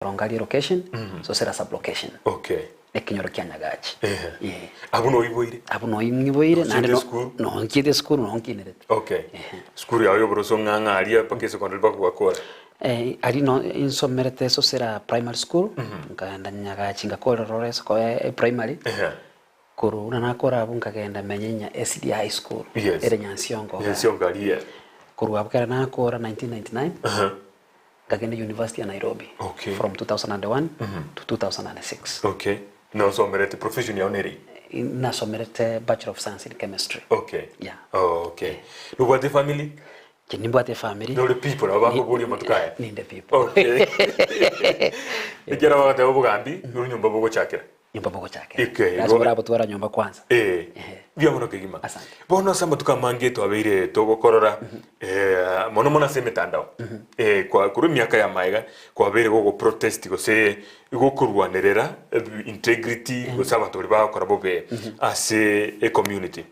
rongali location so sera sub location okay ekinyoro kyanyagachi abuno iboire nande no nkide school no nkinirete okay school yawe yobroso nganga pake secondary bakugakora ari no insomerete so sera primary school nganda nyagachi ngakora rores ko primary kuruna nakora bunkagenda menyenya SD high school ere nyansiongo ali kurwa bukara nakora 1999 Kagenda University of Nairobi from 2001 to 2006. Okay. No somerete profession ya oneri. Na somerete Bachelor of Science in Chemistry. Okay. Yeah. Oh, okay. No what the family? Kinimbo the family. No the people abako boli matukaya. Ni the people. Okay. Ikera wakati obugambi nyumba bogo chakira. Nyumba bogo chakira. Okay. Lazima batwara nyumba kwanza. Bia mono kigima. Bono sama tukamange twabeire togokorora mono mona se metandao. Kwa kuri miaka ya maiga kwa bere go protest go se go kurwanerera integrity go saba tori ba kora bobe as a community.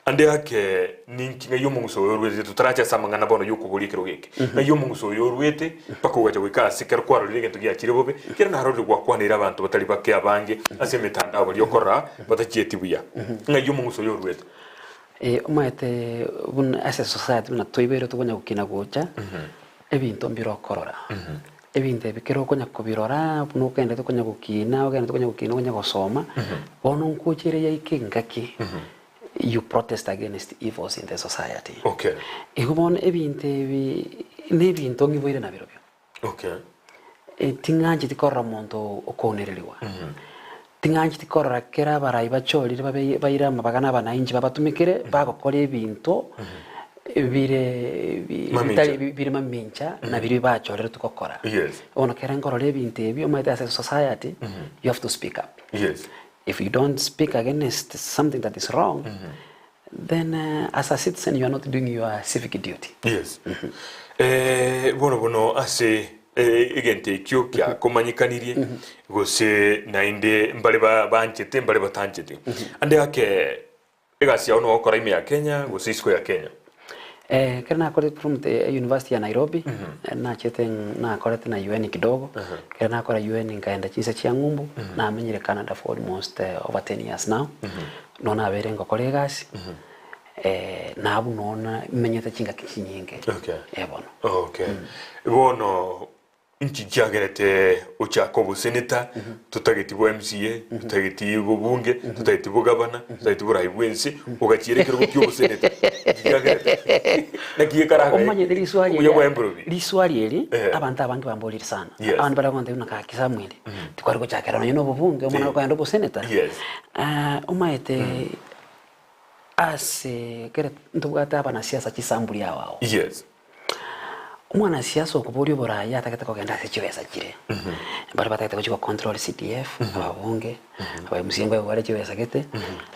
Ande yake ninki ngayo munguso yorwete tutaracha samangana bono yuko bulikiro geke. Ngayo munguso yorwete pako gacha wika sikera kwa rulege tugia chire bobe kera na rodi gwa kwanira abantu batali bake abange ase metandao bali okora batachieti buya. Ngayo munguso yorwete. Umaete bun as a society na toibero tugonya gukina gocha ebintu mbiro korora ebinte bikero konya kubirora no kende tukonya gukina ogenda tukonya gukina konya gosoma bono nkuchire yaikengaki you protest against evils in the society. Okay. Igubon ebinte nebintu ngiboire na birobyo. Okay. Tinganji tikorra monto okonereliwa. Tinganji tikorra kera barayi bachorire bayira mabagana banayinji babatumikire bagokora ebintu bire mamincha na biri bachorere tukokora. Yes. Ono kera ngorore ebintu ebyo maite as a society you have to speak up. Yes. If you don't speak against something that is wrong, then as a citizen you are not doing your civic duty. Yes. Bono ase egente kyokia komanyikanirie gose nainde mbale banchete mbale batanchete. Ande yake egasi ono okora ime ya Kenya gose isko ya Kenya. Kena kore from the University ya Nairobi na chete na kore na UN kidogo kena kore UN nkaenda chisa chia ngumbu na amenyire Canada for almost over 10 years now nona abere ngokore gasi na abu nona menyete chinga kinyinge. Okay. Bono. Okay. Bono inchi jagerete uchakobo senator tutagetibo MCA tutagetibo bunge tutagetibo governor tutagetibo raibwense ugachirekero gutyo senator jagerete nakiye karaga omanye liswali eri abantu abange bambolira sana abantu baragonde unaka Samwel tikwari gochakera no bubunge omwana kwa ndo senator umaete ase kere ntubwata abana siasa chisambuli awao. Yes. Umwana siasa okubuli boraya atakata kogenda sekibesa kire bari batakata kuchiko control CDF ababunge abamusinga wale kibesa gete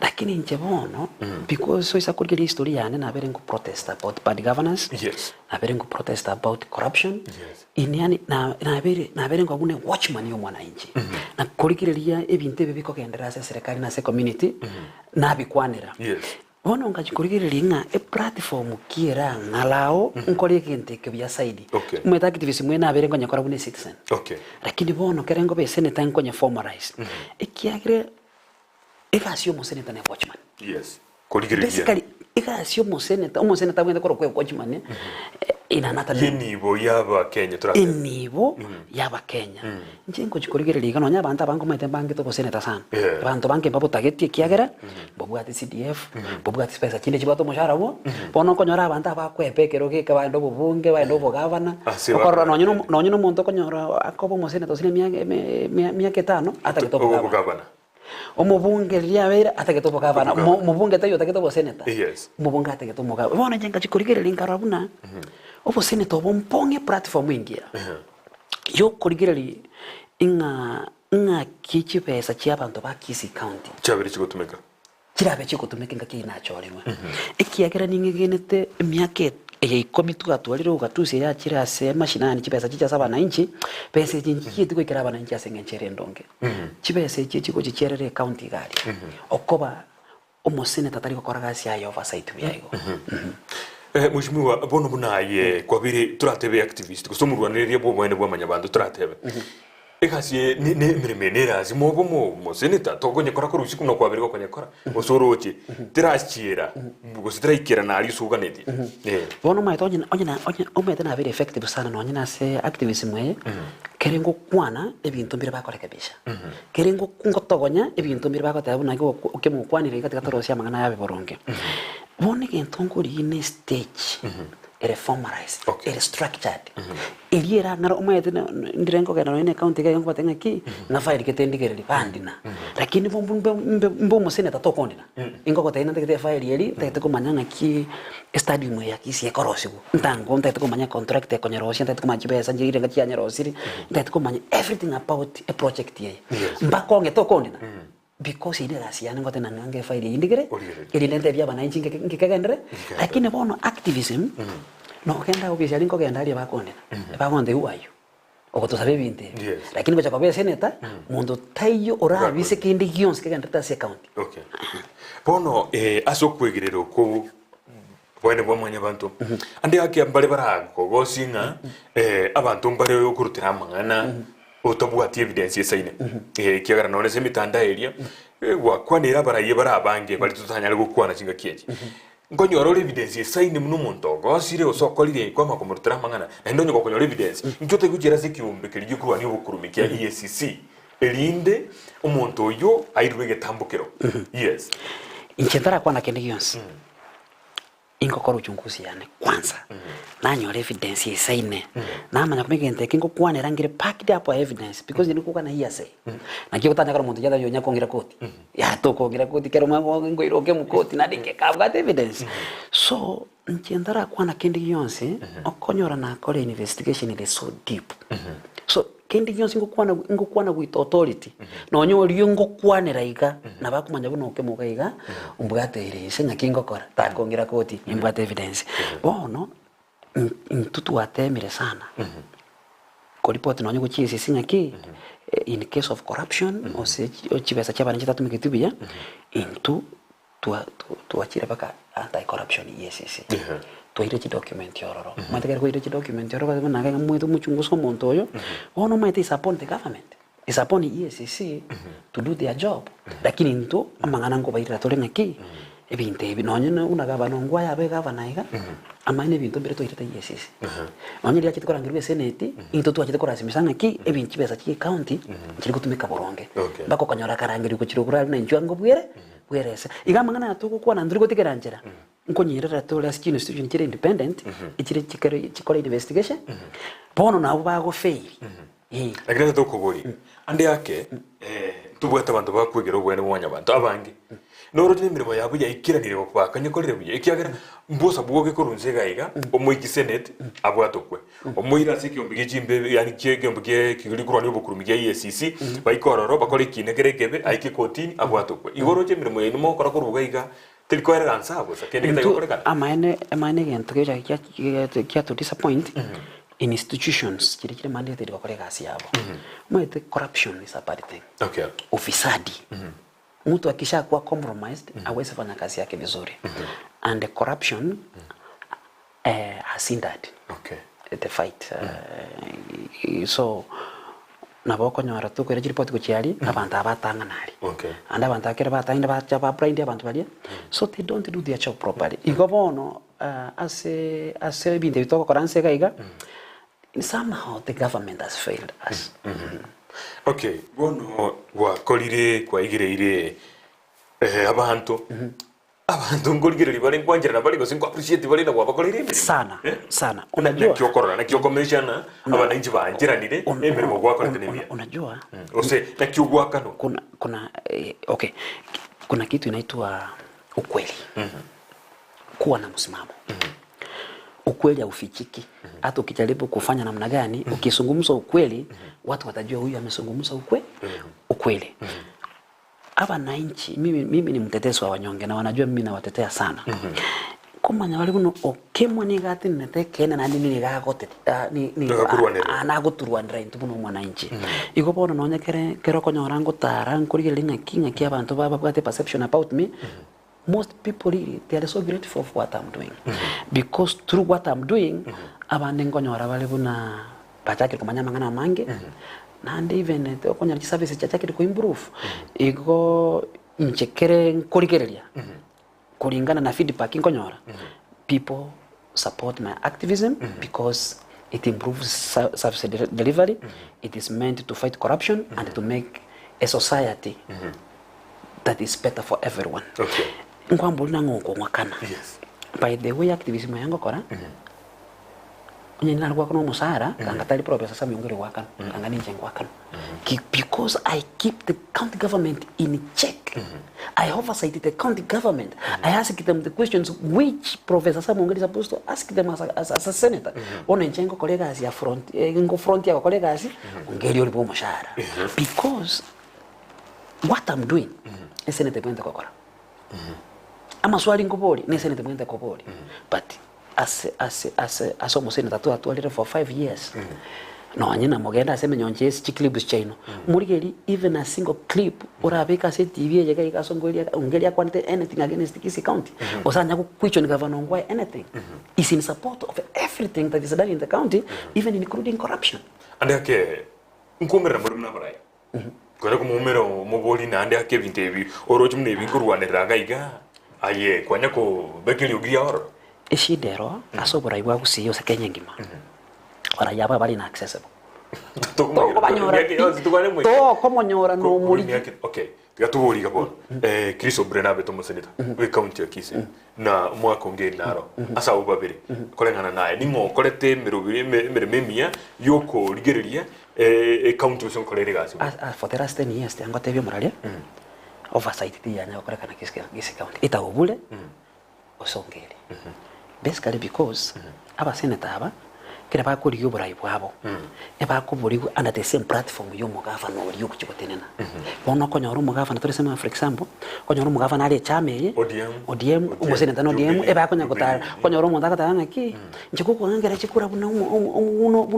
lakini nje bono because so isa kurigera history yane na bere ngo protest about bad governance. Yes. Na bere ngo protest about corruption. Yes. Iniani na bere ngo gune watchman yo mwana inji na kurigireria ebinte bibiko kendera se serikali na se community na bikwanira. Yes. Bono ngachikurigireria nga e platform kiera ngalao nkore kente kebya saidi umeta activist mwena abere ngonya kora bune citizen. Okay. Lakini bono kerengo be senator ngonya formalize ekiagire ekasio mo senator na watchman. Yes. Kurigireria basically ekasio mo senator mwenda kora kwa watchman inanata nibo yaba Kenya turate nibo yaba Kenya njengo chikurigireria ngonya abantu abango maite bange to senator sana abantu bange babo target kiagera bobwati CDF bobwati pesa chinde chibato mushara wo bono konyora abantu abakwepekero ke kabando bubunge bando bogavana okorora nonyo muntu konyora akobo mo senator sine miaka 5 ataketobo gavana omubunge lyabera ataketobo gavana mubunge tayo ataketobo senator. Yes. Mubunge ataketobo gavana bono njenga chikurigireria nkarabuna obo senator bomponge platform ingira yo kurigireria inga kichi pesa chia bantu ba Kisii county chabiri chikutumeka kirabe chikutumeka ngaki nachorimwe ekiagera ningegenete miaka 10 tugatwarire ugatusie ya kira se mashinani chipesa chicha 7 pesa jinji kiti kwikira abana nchi asengenchere ndonge chipesa ichi chiko chicherere county gari okoba omoseneta tari gukora gasi ya oversight byayo. Mheshimiwa bono bunaye kwa bire turatebe activist kusomurwaniriye bwo bwene bwa manyabando turatebe ekasi ne mirmenera zimogo mo seneta togonye kora ko rusiku no kwabirwa konye kora osoroche tirachira gusitira ikira na ali suganeti bono mai tonye omete na very effective sana no nyina se activism we kerengo kwana ebintu mbire bakorekebisha kerengo kungotogonya ebintu mbire bakotabu na okemu kwanire gatatorosia mangana yabe boronge bone gentongori ine stage reformalized structured iliera ngaro umete ndirengo kana ine county ga ngo batenga ki na file ketendigereri bandina lakini mbo seneta tokondina ingo kota ina tekete file yeli tete kumanyanga ki stadium ya Kisii ekorosigo ntango tete kumanya contract ya konyerosia tete kumanya pesa njiri ngati ya nyerosiri tete kumanya everything about a project ye mbako ngetokondina because ile gasiana ngote na ngange file indigere ili lente bya bana inchi ngikegendere lakini bono activism no kenda official ngo kenda ali bakondena bakonde uayo okotosabe binte lakini bacha kwa seneta mundo tayo ora bise kindi gions kegenda ta county bono aso kwegerero ko bwene bwamanya bantu andi yake mbale barago gosinga abantu mbale yo kurutira amangana otobuati evidence yesaine kiagara none se mitanda area wakwanira baraye barabange bali tutanyale gukwana kinga kieje ngonyo aro evidence yesaine muno muntu gosire osokolire kwa makomurutira amangana na ndonyo gokonyo evidence nkyote kugera se kiumbe kiri kurwa ni obukurumikia EACC elinde umuntu yo airwege tambukero yes inchendara kwa na kende yonsi ingokora uchunguzi yani kwanza nanyora evidence yesaine namanya kumegente kingo kwanera ngire packed up evidence because niko kana hearsay na kiyotanya karo muntu yada yonya kongira koti ya to kongira koti kero mambo ngo iroke mukoti na dinge kabga evidence so nchendara kwana kendi yonse okonyora na kore investigation ile so deep so kendi yonse ngo kwana with authority no nyori ngo kwanera iga na bakumanya buno okemuga iga umbwate ile senya kingo kora ta kongira koti imbwate evidence bono mtutu atemire sana ko report no nyugo chisi sinya ki in case of corruption o se chibesa chaba nchita tumikitubia into tuachire baka anti corruption EACC tuire chi document yororo mategera ko ire chi document yororo ba naga muito muchunguso montoyo ono maite is upon the government is upon EACC to do their job lakini into amangana ngo baira tole ngaki ebinte ebinonye una gavana ngwa yabe gavana iga amane bintu mbere to ireta EACC onye lya kitiko rangirwe senate into tu achite kora simisanga ki ebinchi besa chi county kiri kutumika boronge bako kanyora karangiri ku chirugura na njwango bwerese iga mangana tuko kwa na ndiri gotikeranjera nkonyerera to last institution kiri independent ikiri chikore investigation bono nabo bago fail lakini to kuburi andi yake tubwata abantu bakwegera obwene bwanya abantu abangi noro tine mirimo yabo ya ikiranire bakanye korere buye ikiagera mbosa bwoge korunze gaiga omuiki senate abwatokwe omuira sekiombe gijimbe yani kiegombe kigiri kurani obukurumi ya EACC baikororo bakore kinegerekebe aike kotini abwatokwe igoro je mirimo yino kora korugaiga tilikoere ansabo sakende gitagorekana amane gento kya to disappoint in institutions kile mandate bakore gasi yabo mwete corruption is a bad thing ufisadi mtu akisha kuwa compromised hawezi fanya kazi yake vizuri and the corruption has hindered the fight so naboko nyora tuko ile report ko chiali abantu abatanga nali and abantu akere batanga bacha ba blind abantu bali so they don't do their job properly igobono ase binde bitoko koranse gaiga somehow the government has failed us okay bono wa kolire kwa igireire abantu ngolgere bali kwanjira bali ko sinko appreciate bali na wabakolire sana unajua kyo corona na kyo commission abana inji banjiranire emirimo gwako nemia unajua ose na kyo gwakano kuna okay kuna kitu inaitwa ukweli kuwa na msimamo ukweli haufichiki hata ukijaribu kufanya namna gani ukizungumza ukweli watu watajua huyu amezungumza ukweli hapa na nchi mimi ni mtetezi wa wanyonge na wanajua mimi nawatetea sana kumanya wali kuno Okemwa ni gati netekena na nini gagote ni anagoturwanira into buno mwananchi iko bono nonya kero konyorango tarango lilinga kinga kia abantu baba bwate perception about me most people really, they are so grateful for what I'm doing because through what I'm doing abande ngonyora bali buna bachake kumanya mangana mange and even the okonya service chachake ko improve igo nchekere nkorigereria kulingana na feedback nkonyora people support my activism because it improves service delivery. It is meant to fight corruption and to make a society that is better for everyone. Okay. Ngwambulina ngoko ngwakana. Yes. By the way activism yango kora. Nyina alikuwa kuna musara kangatali professor Samwel ngiri wakana kangani njengo wakana. Because I keep the county government in check. I oversight the county government. I ask them the questions which Professor Samwel ngiri is supposed to ask them as a senator. Ono njengo kolega asi ya front ngo front ya kolega asi ngiri olipo mushara. Because what I'm doing is senator mwende kokora. Ama swali ngobori ni senator mwende kokori. But as almost in that to for 5 years. No, anyina mogenda aseme nyonje clips chaino. Murigeri even a single clip orabeka se TV yega ikasongolia ungelia kwante anything against Kisii County. Osanya ku question governor why anything. Is in support of everything that is done in the county, even including corruption. Ande ake nkomera muri mnabarai. Kore ko mumero moboli na ande ake bintebi oroje mne bingurwanira gaiga. Aye kwanya ko bekeli ugia oro. Eshidero asobora ibwa gusiyo sekenya ngima. Ora yaba bali na accessible. To komonyora no muri. Okay. Gatuburi gabo. Kristo Brenabe to musenita. We county ya Kisii. Na mwako ngeni naro. Asa ubabiri. Kolengana naye ningo kolete merememia yoko ligereria county uson kolere gasi. For the last 10 years ngote byo muralia. Oversight ya nyo kolekana Kisii County. Itawubule. Osongeli. Basically because aba senator aba kira ba kuri yobora ibwabo eba ko buri under the same platform yo mugavana ori yo kuchikotenena bono ko nyoro mugavana tore sema for example ko nyoro mugavana ali chame ODM umuseneta no ODM eba ko nyakota ko nyoro mundaka tanga ki nchiko ko ngera chikura buno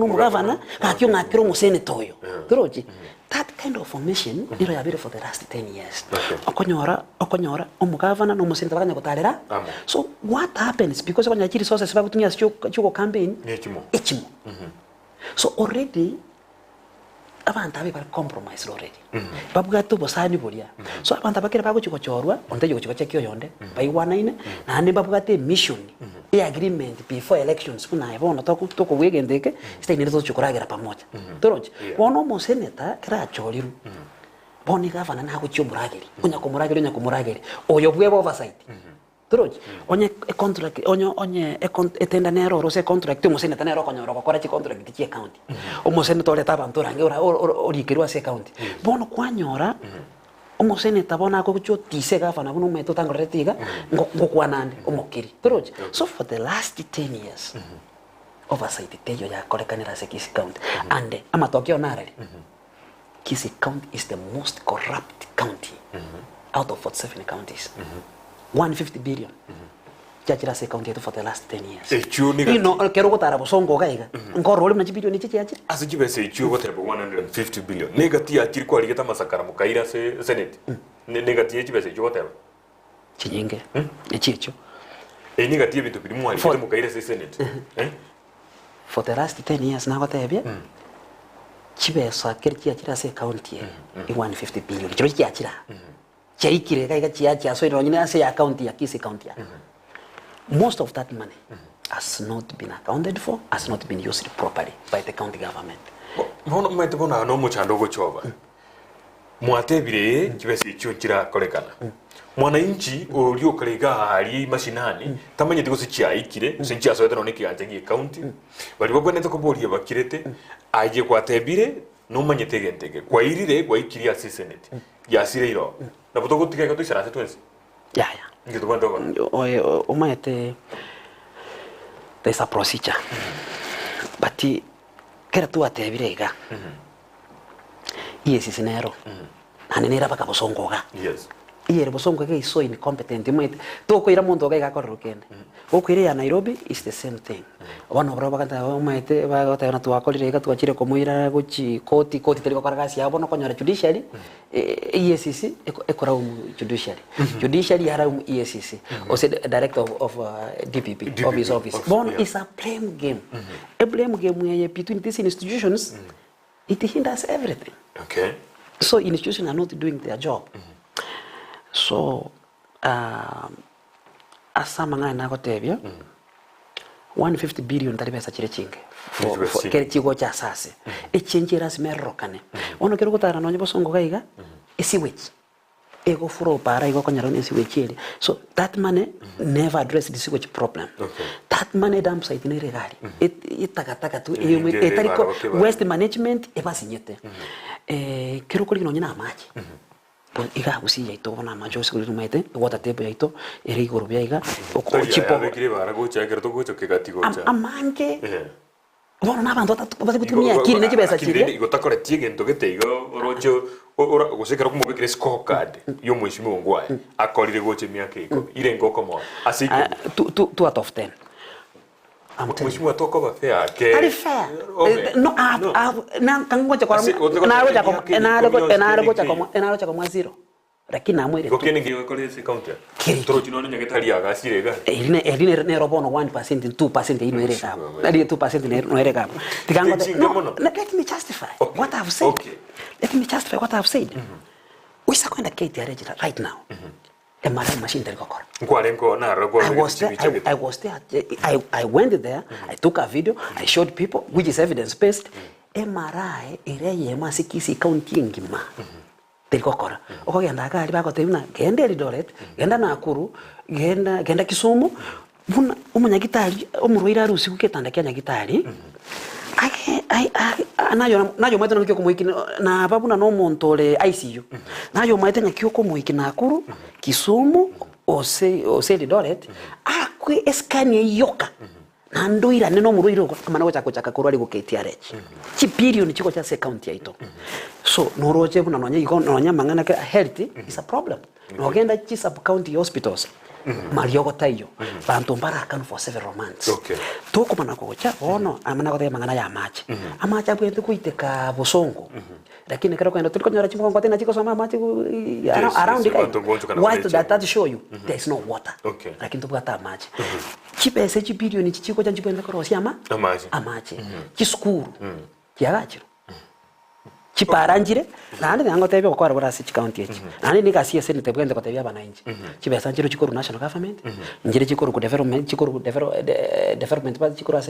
mugavana kakyo ngakiro umuseneta oyo turoji that kind of formation niro yabire for the last 10 years okonyora omugavana no umuseneta bakanyakotarera. So what happens because when you resources ba kutumia chuko campaign echimo. So already abantu abe bari compromise already. Babuga to bosani bolia. So abantu abakira bago chiko chorwa onte chiko chekyo yonde bai wanaine na ande babuga te mission e agreement before elections kuna ibona toko wegendeke stay nito chikoragira pamoja. Toronje wono mo senator kira choliru. Boni gavana na ko chomuragiri kunya kumuragiri oyo bwebo oversight. Turoji onye contract onye etenda nero rose contract mo seneta nero konyoro kokora chi contract chi county o seneta ole taba ntorange ori kirwa se county bono kwanyora o seneta bona ko kucho tise gavana bono meto tango retiga ngokwanande omokiri turoji. So for the last 10 years oversight teyo ya kolekanira se Kisii County and amatokyo narali Kisii County is the most corrupt county out of 47 counties. 150 billion. Chachira se county for the last 10 years. You know, kero ko tarabo songo gaiga. Ngoro ole mna billion chichi achira. Asijibe se chuo ko tarabo 150 billion. Negati achiri ko aligeta masakara mukaira se senate. Negati chibe se chuo tarabo. Chinyenge. Echicho. Negati bintu biri mu aligeta mukaira se senate. For the last 10 years na ko tebye. Chibe sa kerchi achira se county 150 billion. Chiro chichi achira. Chaikire kaiga chia so nyine ase account ya Kisii County. Most of that money has not been accounted for, has not been used properly by the county government. Bono mete bona no muchando go choba. Mwatebire kibese cyongira kolekana. Mwananchi olio kalega ali mashinani tamanye tiko se chaikire se chia so etano nikiyanje county. Bali babonete ko boliye bakirete aje kwatebire no manyetegentege kwa irire kwa ikiri ase senate. Yasire iro. Na botoko tika to isara se twense. Ya. Ngito kwando. Omaete there's a procedure. But kera tu atebirega. Yes sinero. Anenera baka bosongoga. Yes. Iere bosongo ke so incompetent mwete. Toko ira muntu ga korokende. Okwire ya Nairobi is the same thing. Wana bro bakanta mwete bagota na tuakolire ga tuachire komuira guchi koti tele bakaragasi yabo no konyora judiciary. EACC ekora judiciary. Judiciary yara EACC. O se director of DPP office. Bon is a blame game. A blame game where between these institutions It hinders everything. Okay. So institutions are not doing their job. So asa mangana nako tebya 150 billion tari pesa chire chinge for kere chigo cha sase echenjera simerokane ono kero gutara no nyebo songo gaiga esiwich ego furo para ego konyara ne siwecheri. So that money never addressed the sewage problem. That money dump site ne regari itakataka tu etariko waste management ebasinyete kero koli no nyina amaji iga usi yaito bona majo sikuri rumaite water table yaito ere igoro bya chipo kire bara gocha kero to gocha kegati gocha amanke bona nabantu batakubaze kutumia kiri ne kibesa kiri igotakore tiegento gete igo orojo ora gusekera kumo kire scorecard yo mwishimi wongwae akorire goche miaka iko ile ngoko mo asiki 2 out of 10. Mwishimi watoko ba fair ke ari fair no na kangoja kwa na roja kwa 0 lakini namwire gokene ngiwe kole se counter toro chinone nyagetari agasire ga eline ne robono 1% 2% ino ere kabo ali 2% no ere kabo tikango let me justify what I've said. Let me justify what I've said. We are going to KTR right now. MRI machine there go. I was there. I went there. I took a video. I showed people, which is evidence based. MRI ireye masikisi county ngima. Telkokora. Okogenda gari bakotemna genda Eldoret, genda Nakuru, genda Kisumu. Umunyagitari omurwira rusi kuketanda kyanyagitari. Nayo maite nakyo kumuiki na babuna no montole ICU. Nayo maite nakyo kumuiki Nakuru, Kisumu, ose Eldoret. Akwe eskani yoka. Nandoira neno muruiro amana gocha kocha kakuru ali KTRH. Chi period chiko cha se county yaito. So noroje buna nonya iko nonya mangana ka health is a problem. No genda chi sub county hospitals. Marioko tayo. Bantu mbarakan for several months. Toko manako gocha ono amana gote mangana ya amache. Amache abwete kuiteka bosongo. Lakini kero kwenda tuliko nyora chimko ngote na chiko sama amache around the guy. Why to that show you there is no water. Lakini tupata amache. Chipese chipirioni chichiko cha chipenda korosi amache chiskuru kyagachiro chiparanjire nandi nango tebe ko kwara si county echi nandi nikasiye sene tebwende ko tebe abana inji chibesa njiro chikoru national government njire chikoru ku development chikoru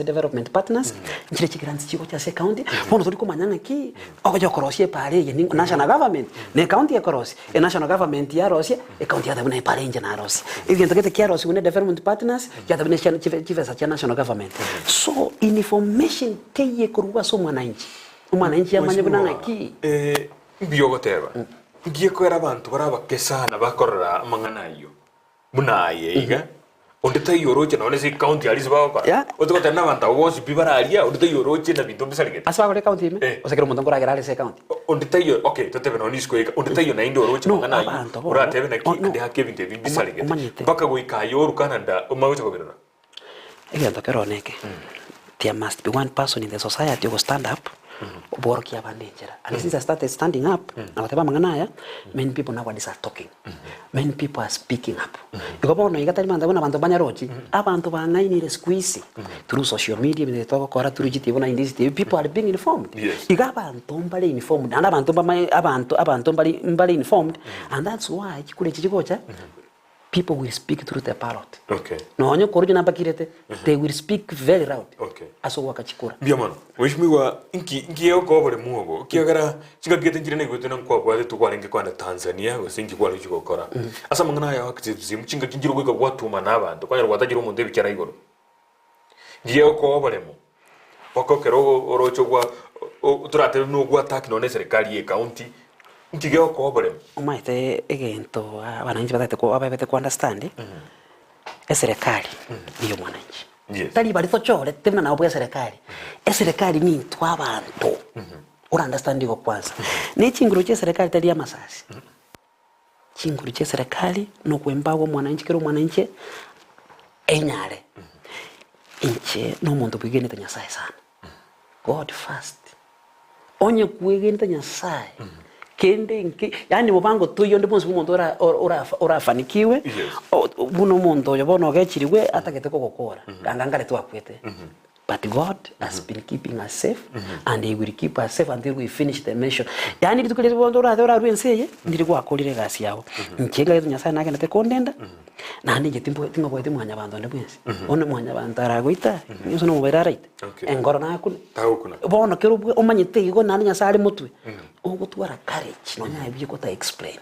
development partners njire chigrants chiko cha county bono tuli kumanyanga ki okojo korosi pare ye national government ne county ya korosi national government ya rosi county ya tabune pare inje na rosi evento kete kia rosi une development partners ya tabune chivesa cha national government. So information teye kuruwa so mwananchi umwananchi amanye bunanga ki biyogoteba ngiye kwera abantu baraba kesana bakorera mangana iyo bunaye iga ondeta yoroje none si county ali zibaka otoko na banta wose bibaralia ondeta yoroje na bintu bisaligete asaba kore county me osekero muntu ngora gerale se county ondeta yo okay totebe no nisko iga ondeta yo na indo yoroje mangana iyo ora tebe na ki de hake binte bisaligete baka go ikayo Canada umawe chako birana ega tokero neke there must be one person in the society who stand up work ya bandejera. And since I started standing up, many people nowadays are talking. Many people are speaking up. Ikopo no igata limanda bona bantu banyarochi, abantu bangainire squeeze through social media, they talk kora through GTV na Ndizi. People are being informed. Igaba abantu mbali informed, and abantu mbali informed, and that's why chikule chichikocha people will speak through the parrot. No onyo korujo na bakirete, they will speak very loud. Aso wakachikura. Biamano, wishmiwa inki yoko bole muogo. Kiagara chinga gete njire ne gutena kwa bwate tukwalenga kwa Tanzania, gosingi kwa luchiko kora. Asa mangana ya wakitizimu chinga kinjiro gweka watu manaba, kwa watajiro monde bichara igoro. Ngiye yoko bole mu. Wako kero orocho gwa turate no gwa attack no ne serikali e county. Ntigeo ko bole umaite egento abananchi batate ko ababete ko understand serikali niyo mwananchi tali bali tochore temna na obwe serikali serikali ni twabantu ura understand ko kwanza ne chinguru che serikali tali ya masasi chinguru che serikali no kwembago mwananchi kero mwananchi enyare inche no muntu bigene tanya sai sana God first onye kuigene tanya sai kende yani mubango tuyo ndi bonse umuntu ora fanikiwe buno umuntu yobono gechiriwe atakete ko gukora ngangangare twakwete But God has been keeping us safe, and He will keep us safe until we finish the mission. Yani tukile bondora dora ruenseye ndirikuwa akolire gasi yawo. Nchenga yetu Nyasaye nake nate kondenda. Na ndi getimbo tinga kwete mwanya bantu ndebwensi. One mwanya bantu aragoita. Niso no mubera right. Engoro na akuna. Taukuna. Bono kero omanyite igo nani Nyasaye ali mutwe. Ogutwara courage no nya ibye kota explain.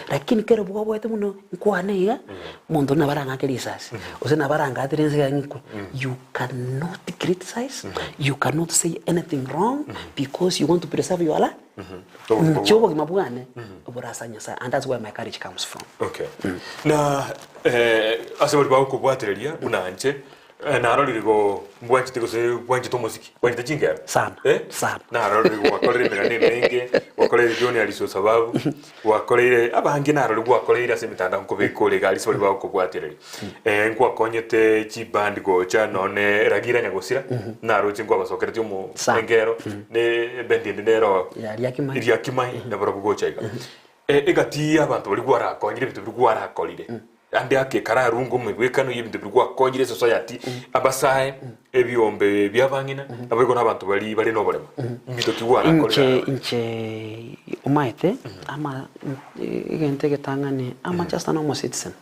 Lakini kero bwo bwete muno nkwane iga muntu na baranga kelisasi. Ose na baranga atirense nkwe. You cannot criticize, you cannot say anything wrong because you want to preserve your life. Nchobo kimabwane oborasa Nyasaye, and that's where my courage comes from. Okay. Na asebali ba ko bwatereria unanje na aroligo mbwanchi tiko se mbwanchi to muziki mbwanchi tachingera sana sana na aroligo wakolere megane nenge wakolere John aliso sababu wakolere abange na aroligo wakolere ase mitanda nko bekole gali sebali ba ko bwatereria nko akonyete chi band gocha none ragira nyagosira na aroche ngo abasokere tyo mu engero ne bendi ndero ya kimai na baro gocha iga egati abantu bali gwara akonyire bitu bali gwara akolire ande ake kara rungu mwekano yibinde bigwa kongire society abasaye ebiombe byabangina abego nabantu bali no bolema mbito kiwara kolera inche umaite ama igente getangane ama just an homo citizen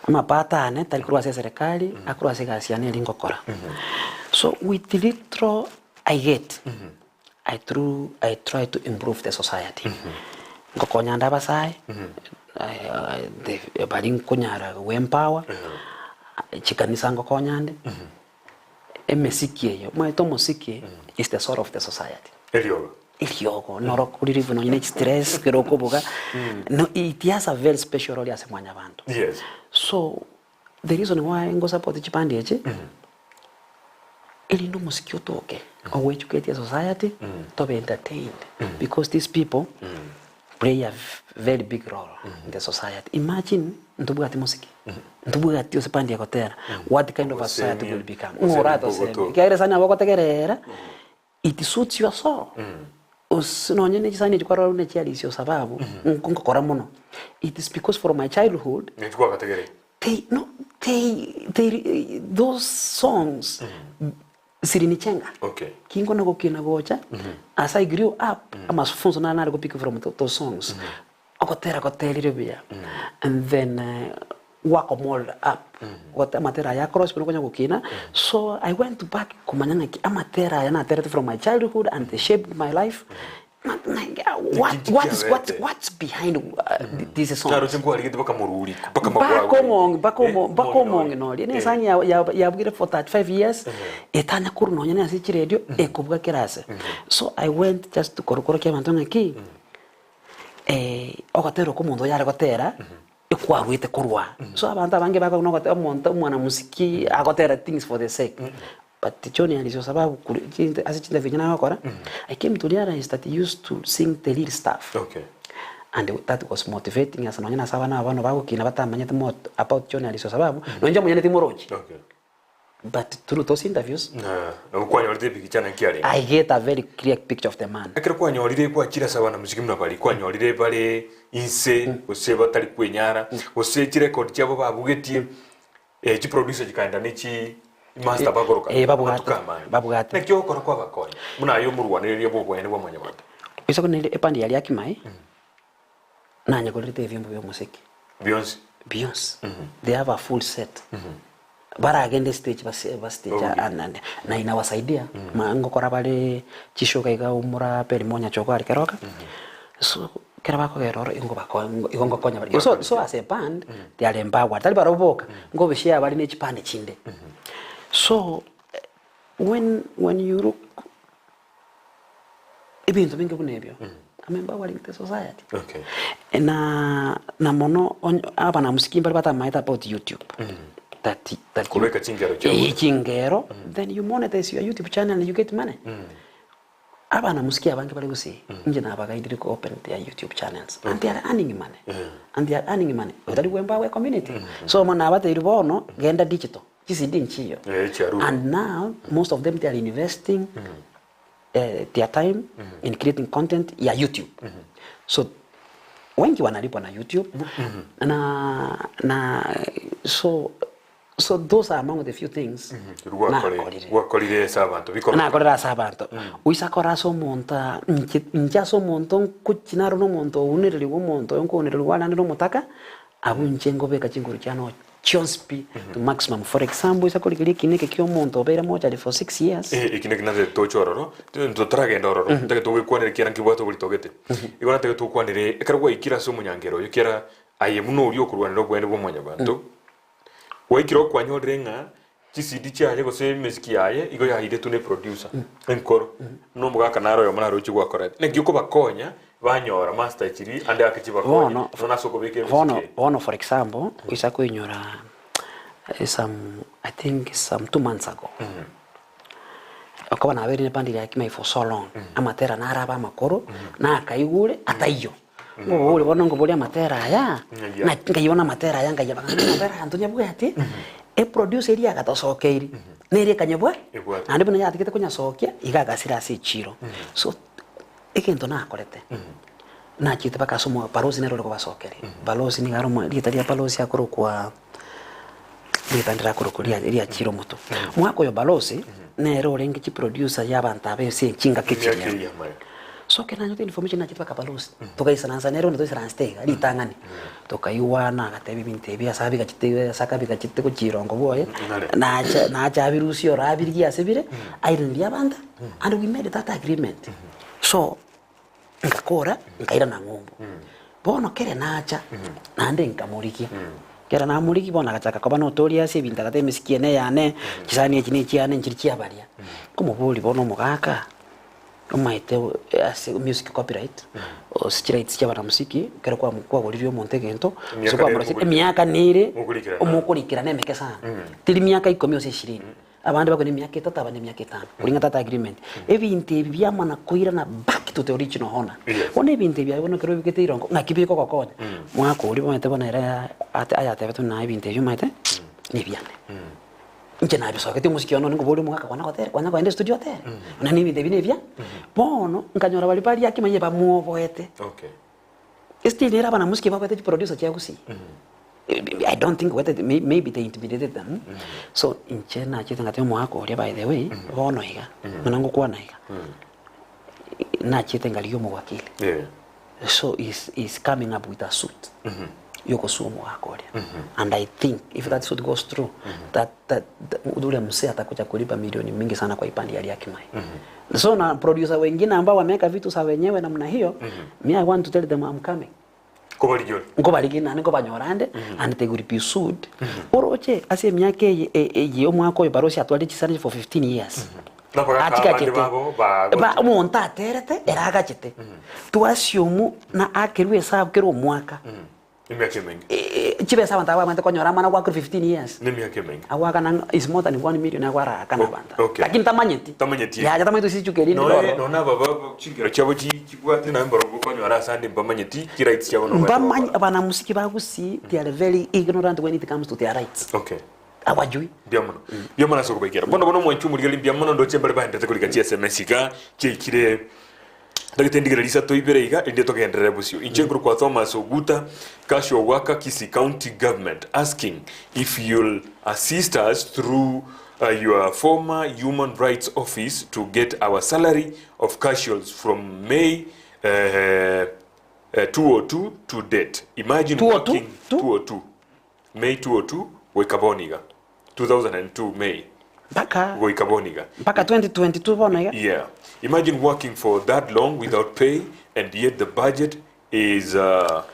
ama patane tali kurwa serikali akurwa segasiane lingokora so with little I get I try to improve the society ngokonya ndabasaye the baling kunyara wempower chikanisa ngokonyande emesikie yo mwaito musikie is the soul of the society iliogo noro kulirivu no ine stress kiroko buga no it has a very special role as mwanya bantu. Yes, so the reason why ngo support chipande eche ili no musikio toke or educate the society to be entertained because these people play a very big role in the society. Imagine ntubuga ati musiki ntubuga ati osepandi yakotera what kind of a society will become ngorado se kere sana bakotegerera it suits your soul osnonye ne chisani chikwara ne chiali sio sababu ngokora muno it is because from my childhood nchukwa kategere those songs sirinichenga kingo na gokina gocha as I grew up ama funzo na nari go pick from those songs akotera kotelire bia and then wako mold up what amatera ya cross pero konya gokina so I went back kumanyanga ki amatera ya na terete from my childhood and they shaped my life. What's behind this song? Claro, chengo ali baka moruri baka mong no ni sanya ya bugire for 35 years etanya kurno nyane asi radio ekobwa kirase so I went just to korokoro ke mantona ki okatero ko mundo yare gotera ekwarwite kurwa so abantu abange baka no gotera monta mwana musiki agotera things for the sake but Johnny alisio sababu asichinda vijana wakora I came to realize that he used to sing the lead stuff and that was motivating as nonyana sabana abantu bagukina batamanyete mot about Johnny alisio sababu nonje munyane timoroji but through those interviews ukwanyorite pikichana kiali I get a very clear picture of the man akira kwanyorire kwa chira sabana muziki mna bali kwanyorire bale inse oseba tali kwenyara ose record cyabo babugetie chi producer gikaenda neki master bagoroka babugata nekyo kora kwa bakonya muna yo murwanire bwo bwene bwa manyamata iso kunile epandi yali yakimai nanya kolite vyombo vya muziki Beyonce they have a full set bara agende stage stage na inawasaidia mango kora bale chishoka iga umura perimonya choko ali keroka so kera bako geroro ingo konya bali so as a band they are empowered tali baroboka ngo bishia bali ne chipande chinde so when you look ibintu binge kunebyo amempowered the society na mono aba na musiki bali bata maita about YouTube that kuleka chingero then you monetize your YouTube channel and you get money aba na musiki abange bali gusi nje na abaga idiri ko open their YouTube channels and they are earning money utali wemba community so mona abate iribono genda digital Kisii nchiyo and now most of them they are investing their time in creating content ya YouTube so wengi wanalipwa na YouTube na so So those are among the few things wakorire sabanto bikora na korera sabanto uisa kora so monta nja so monto kuchinaro no monto uniriri wo monto yonko uniriri wana no mutaka abunje ngo beka chinguru cyano chonspi to maximum. For example isa kolikiri kineke kyo monto bera moja for 6 years ikineke naze tochororo to tragenda ororo ndage to kwanire kira ngibwato buri togete igona tage to kwanire ekarwa ikira so munyangero yokera aye muno uri okurwanira gwene bo monyabanto waikiro kwanyorenga Kisii cyane gose muziki yaye igo yahide tune producer enkoro no mugaka naro yo mara ruki gwakora negyo ko bakonya banyora master kiri ande akakibakonya nona soko beke ono for example isa kwinyora I think some 2 months ago akaba nabere ne bandi ya Kimai for so long amatera naraba makoro na akaigure ataiyo uri bona ngo boli amatera ya na ngayibona amatera ya ngayaba amatera antonya bwati producer iri akatosokeiri nere kanyabwa ande bino yatikete kunya sokia igagasira asichiro so ekento na akorete na chite bakasomo balozi nero ko basokeri balozi ni garomo litalia balozi akoro kwa litandira koro kulia iri achiro muto mwako yo balozi nero rengi chi producer yabanta bese chinga kichiri so kena nyote information na chitwa kabalosi toka isananza nero ndo isranstega litangani toka iwana gatebi bintebi asabi gachite sakabi gachite ko chirongo boye na acha virusi ora abirigi asebire airindia banda and we made that agreement so ngakora ngaira na ngombo bono kere nacha nande nkamuriki kera na muliki bona gachaka koba no toria se binta gate misikie ne yane kisani ekini kiane nchirikia baria komo boli bono mugaka umaite as music copyright o copyright cyabana musiki kero kwa mukwa golirio montegento so kwa murasi emyaka nire omukurikira nemeke sana tiri myaka 10 ose 20 abandi bakone myaka 3 abandi myaka 5 kuringa tata agreement ebinte byamana koira na back to the original honor one ebinte byabona kero bikete irongo ngakibiko kokonya mwako uri bomete bona era aya tebeto na ebinte byumate nibyane nje na bisoke musiki ono ngo boli mwaka kwana kotere kwana kwa studio tere na nibi de binevya bono nkanyora bali pali yakimanye ba muoboete okay still era bana musiki babete producer kya kusi I don't think whether maybe they intimidated them so nje na chite ngate mwaka ori by the way bono higa nango kwa na higa na chite ngalio mwakili so is coming up with a suit yoko sumo akoria and I think if that suit goes through that udule mse atakuja kulipa milioni mingi sana kwa ipandi ya Kimai so na producer wengine ambao wameka vitu sa wenyewe namna hiyo me I want to tell them I'm coming ngo baligina niko banyorande and they will be sued oroche ase myake ye mwako yo barosi atwali chisani for 15 years atika kete ba monta terete eraga chete tuasyomu na akerwe sabu kero mwaka imyaka mingi chibesa banta bamante konyora mana kwa 15 years ni myaka mingi awaka na is more than 1 million agwara kana banta lakini tamanyeti ya tamanyeti sichukeli no na baba chingero chabo chibwate na mboro konyora sande mbamanyeti ki rights chabo no mbamanya abana musiki bagusi they are very ignorant when it comes to their rights okay awajui biamono soko baikera bono mwanchu muri biamono ndo chembale bande tekulika chia semesika chekire ndagitendigera lisato ibereiga inde togendere busio inchenguru kwa Thomas Oguta Kasho Waka Kisii County Government asking if you'll assist us through your former Human Rights Office to get our salary of casuals from May 202 to date. Imagine 202 May 202 wekaboniga 2002 May Baka Goikaboniga. Baka 2022 bonega. Yeah. Imagine working for that long without pay and yet the budget is the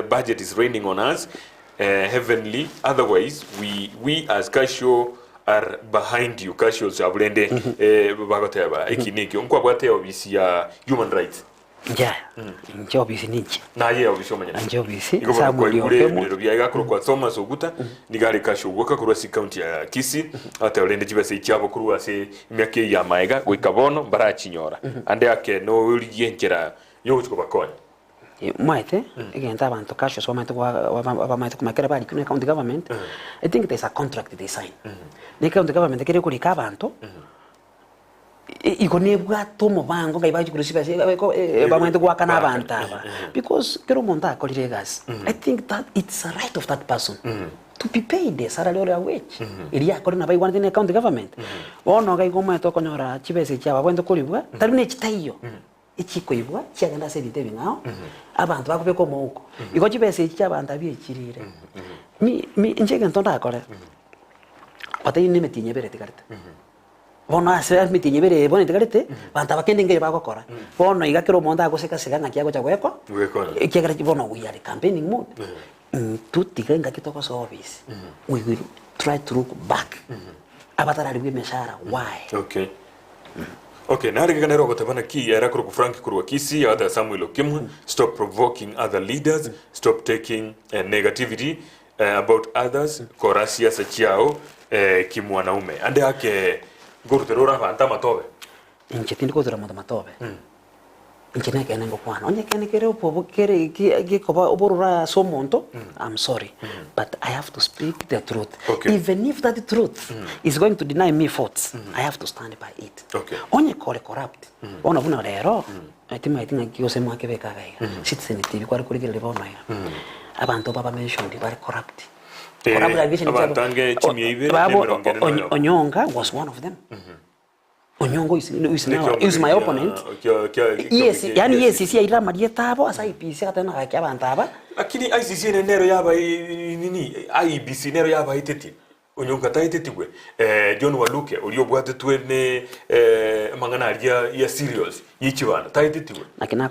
budget is raining on us heavenly. Otherwise we as Kasho are behind you. Kasho Sablende bagoteba ikiniki onkwa bwate obisi ya human rights. Yeah. Njobisi nichi. Na ye obisomanya. Njobisi Samwel Okemwa bya kwa Thomas Oguta nigari Kasho Waka kurwasi county ya Kisii ate olende jibase icyabo kurwase imyake ya maega gwikabono barachinyora ande yake no uriyenkera yo chiko bakonya maite egenta abantu Kasho so maite wa maite kumakera bali kuna county government I think there's a contract they sign ne county government kere kuri kabanto ikonebwa tomo bango ngaibaji kurusiba bamwende kwa kana bantaba because kero monta kolire gas I think that it's a right of that person to be paid salary or wage iria kore na bai wanting county government ono gai goma to konyora chibese chaba kwento kulibwa tarune chitaiyo ichiko ibwa cyagenda se bitebe ngao abantu bakupe ko moko iko chibese cy'abantu abiyekirire mi njege ntonda akore otayi nemetinye berete karete bono ase mitinye bere bono itegarete banta bakende ngere bagokora bono igakero monda agoseka sigana kiago cha gweko ikigara bono we are campaigning mode tutigenga kitoko service we will try to look back abatara ribwe meshara why okay na rega nero gotabana ki era kuru Frank kuru Kisii other Samwel Okemwa stop provoking other leaders stop taking negativity about others kora siasa chiao kimwanaume ande yake gurterora fanta matobe injetindi kodura matobe injene kene ngokwana onye kene kere opobo kere gikoba oborura somonto I'm sorry but I have to speak the truth even if that truth is going to deny me faults I have to stand by it onye kore corrupt ona buna rero I think yose mwake beka gaiga citizen TV kwari kuri gere bono ya abantu baba mentioned bari corrupt Onyonga was one of them. Onyongo is my opponent. Yes, yani yes isi ira maria tabo asa IPC katana gakia bantaba. Lakini ICC nero yaba nini IBC nero yaba iteti. Onyonga taitetigwe John Waluke uri obwate twene mangana ya serious yichibana taitetigwe. Nakina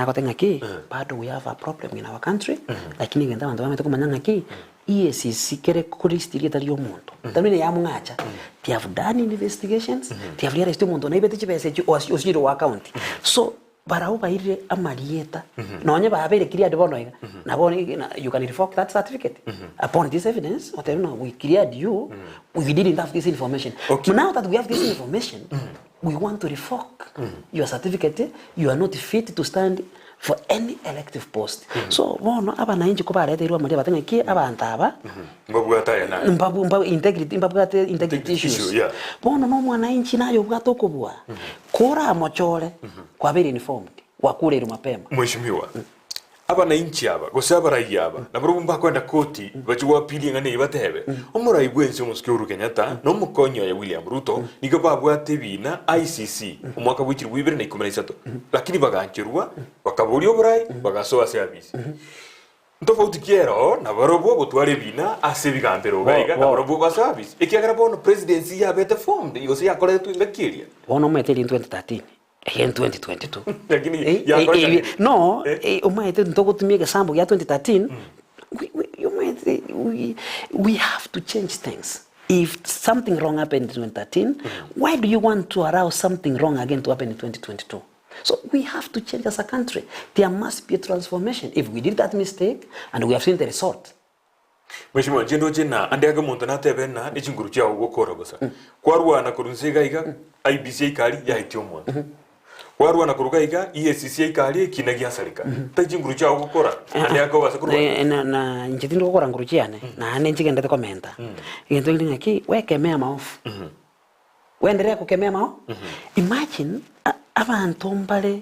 kote ngaki bado we have a problem in our country lakini ngenda bantu bamete kumanya ngaki EACC kere kuristiria tariyo muntu tamine ya mungacha they have done investigations they have realized muntu na ibete chibese osiro wa county so barau baire amarieta nonye babere cleared bono iga na bono you can revoke that certificate upon this evidence whatever we cleared you we didn't have this information now that we have this information we want to revoke your certificate you are not fit to stand for any elective post so bono abana inji ko barete irwa muri batenge ki abantaba mbabwata yana mbabu integrity issues bono no mwana inji nayo bwato kubwa kora mochore kwa very informed wakurero mapema mheshimiwa abana inji aba gosaba rayaba na burumba kwenda koti bachiwa pili ngane ibatebe omurai bwense musikuru Kenyatta no mukonyo ya William Ruto nigo babwate bina ICC umwaka w'ikiri wibere na 13 lakini baganchirwa bakaburi oburai bagasoa service ntofauti kiero na barobo botware bina ase bigambero gaiga na barobo ba service ikiagara bono presidency ya bete formed igose yakore tu ngakiria bono meteli 2013 in 2022 lakini ya no umaite ntogotumie example ya 2013 we have to change things if something wrong happened in 2013 why do you want to allow something wrong again to happen in 2022 so we have to change as a country there must be a transformation if we did that mistake and we have seen the result mheshimiwa jendo jena andaga muntu natebena n'ikinguru cyawo gukora gusa kwarwana kurunsiga iga IBC kali yahityo mwana warwana kurugaiga EACC ikali kinagia salika tajinguru cyawo gukora andaga basa kurwa na njitindo gukora nguru cyane na ane njigendete komenta igento ngiringa ki wekemea maofu wenderea kukemea mao imagine abantu mbale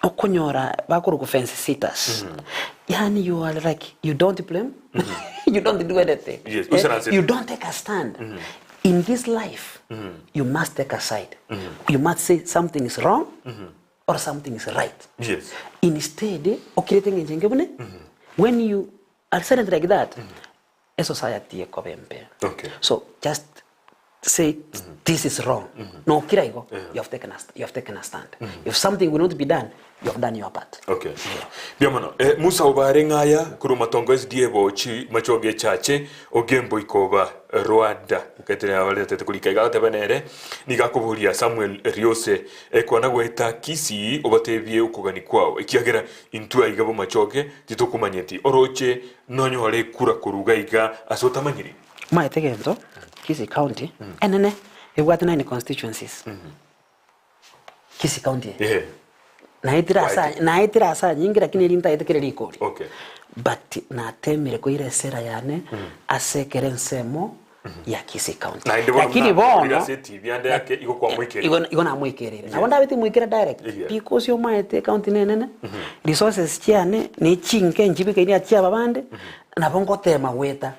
okonyora bakuru ku fence sitters yani you are like you don't blame you don't do anything you don't take a stand in this life you must take a side you must say something is wrong or something is right instead okirete ngengebune when you are silent like that a society ekobembe so just say this is wrong no kiraigo you have taken a stand if something will not be done you have done your part biamano Musa obarengaya kuru matongo SDA chi machoge chache ogembo ikoba Rwanda ketera walete kulika gatebenere nigakuburia Samwel Riose ekwana gweta Kisii obatebye ukugani kwao ikiagera intua igabo machoge titukumanyeti oroche nonyo hale kura kurugaiga asotamanyiri maetegento Kisii County enene ewata 9 constituencies Kisii County naitira asa nyingi lakini linta yetekere likori but natemire ko ile sera yane asekere nsemo ya Kisii County lakini bono TV ande yake iko kwa mwikere iko na mwikere na wanda biti mwikere direct because yo maete county nene resources cyane ni chinke njibike ni atia babande nabongo tema weta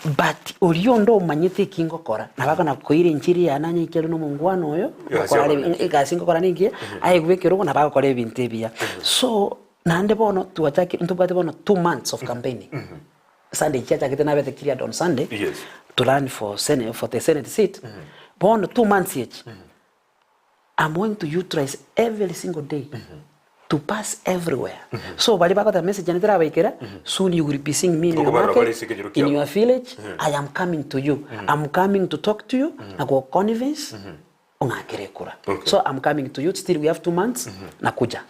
but oriondo manyite kingo kora nabaka nakoire inchiri yananya ikero no mungwano oyo korale igasingo kora ningi ayegwekero nabaka kora ebintu ebia so nande bono tuachaki ntubate bono 2 months of campaigning Sunday chacha kitena bete kiriad on Sunday to run for the Senate seat bono 2 months each I'm going to utilize every single day to pass everywhere. So bali bako the message janitera baikera soon you will be seeing me in your market, in your village. I am coming to you. I'm coming to talk to you. Na go convince ungakere kura. So I'm coming to you. Still we have 2 months nakuja.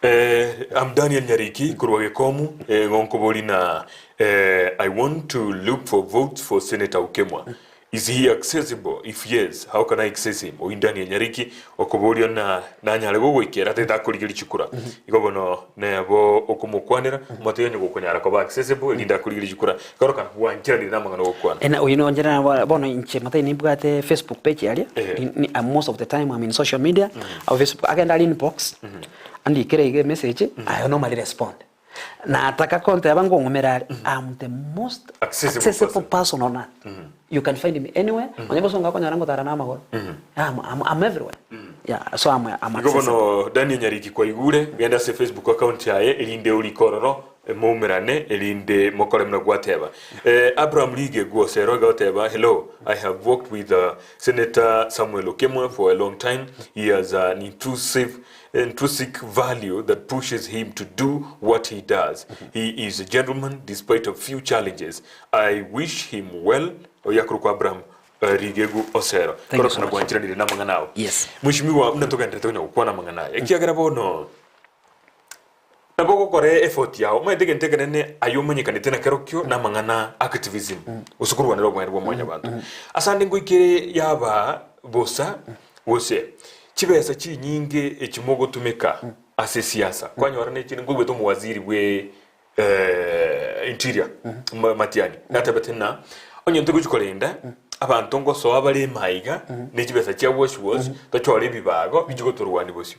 I'm Daniel Nyariki kurwa Ekeumbu ngonkoboli na I want to look for votes for Senator Okemwa. Is he accessible? If yes, how can I access him? O Daniel Nyariki okoboli na nyale go gwikera teta kurigiri chukura. Igobono ne bo okumukwanira moteyo nyugo kunyara ko accessible linda kurigiri chukura. Karoka wanjira ndi namangano gokwana. And you know njira bono inche moteyo ni bugate Facebook page yali. Most of the time I'm in social media. Or Facebook agenda inbox. And ikere message I normally respond. Na ataka konte abango ngomerare I'm the most accessible person on earth. You can find me anywhere. Onyebo songa ko nyarango tarana magoro. I'm everywhere. Yeah, so I'm accessible. Gobono Daniel Nyariki kwa igure genda se Facebook account yae elinde uri kororo mumerane elinde mokole mna gwateba. Abraham Lige gwosero gwateba. Hello, I have worked with Senator Samwel Okemwa for a long time. He has an intrinsic value that pushes him to do what he does. He is a gentleman despite a few challenges. I wish him well. Oyakuru Abraham Rigegu Osero. Korosana gwanchira ndi namanga nawo. Yes. Mushimiwa mnatoka ndetona ukwana manga naye. Ekiagara bono. Naboko kore effort yao. Maitege ntegerene ayomenye kanitena kerokyo namanga na activism. Usukuru wanero mwa mwanya bantu. Asande ngwikire yaba bosa wose. Chibesa chi nyinge ekimogo tumeka ase siasa. Kwanya warane chini ngwe to muwaziri we interior Matiani. Natabetena onye ntego chikolenda abantu ngo so abali maiga n'ekibesa kya wash tachwale bibago bijigo turwani bosyo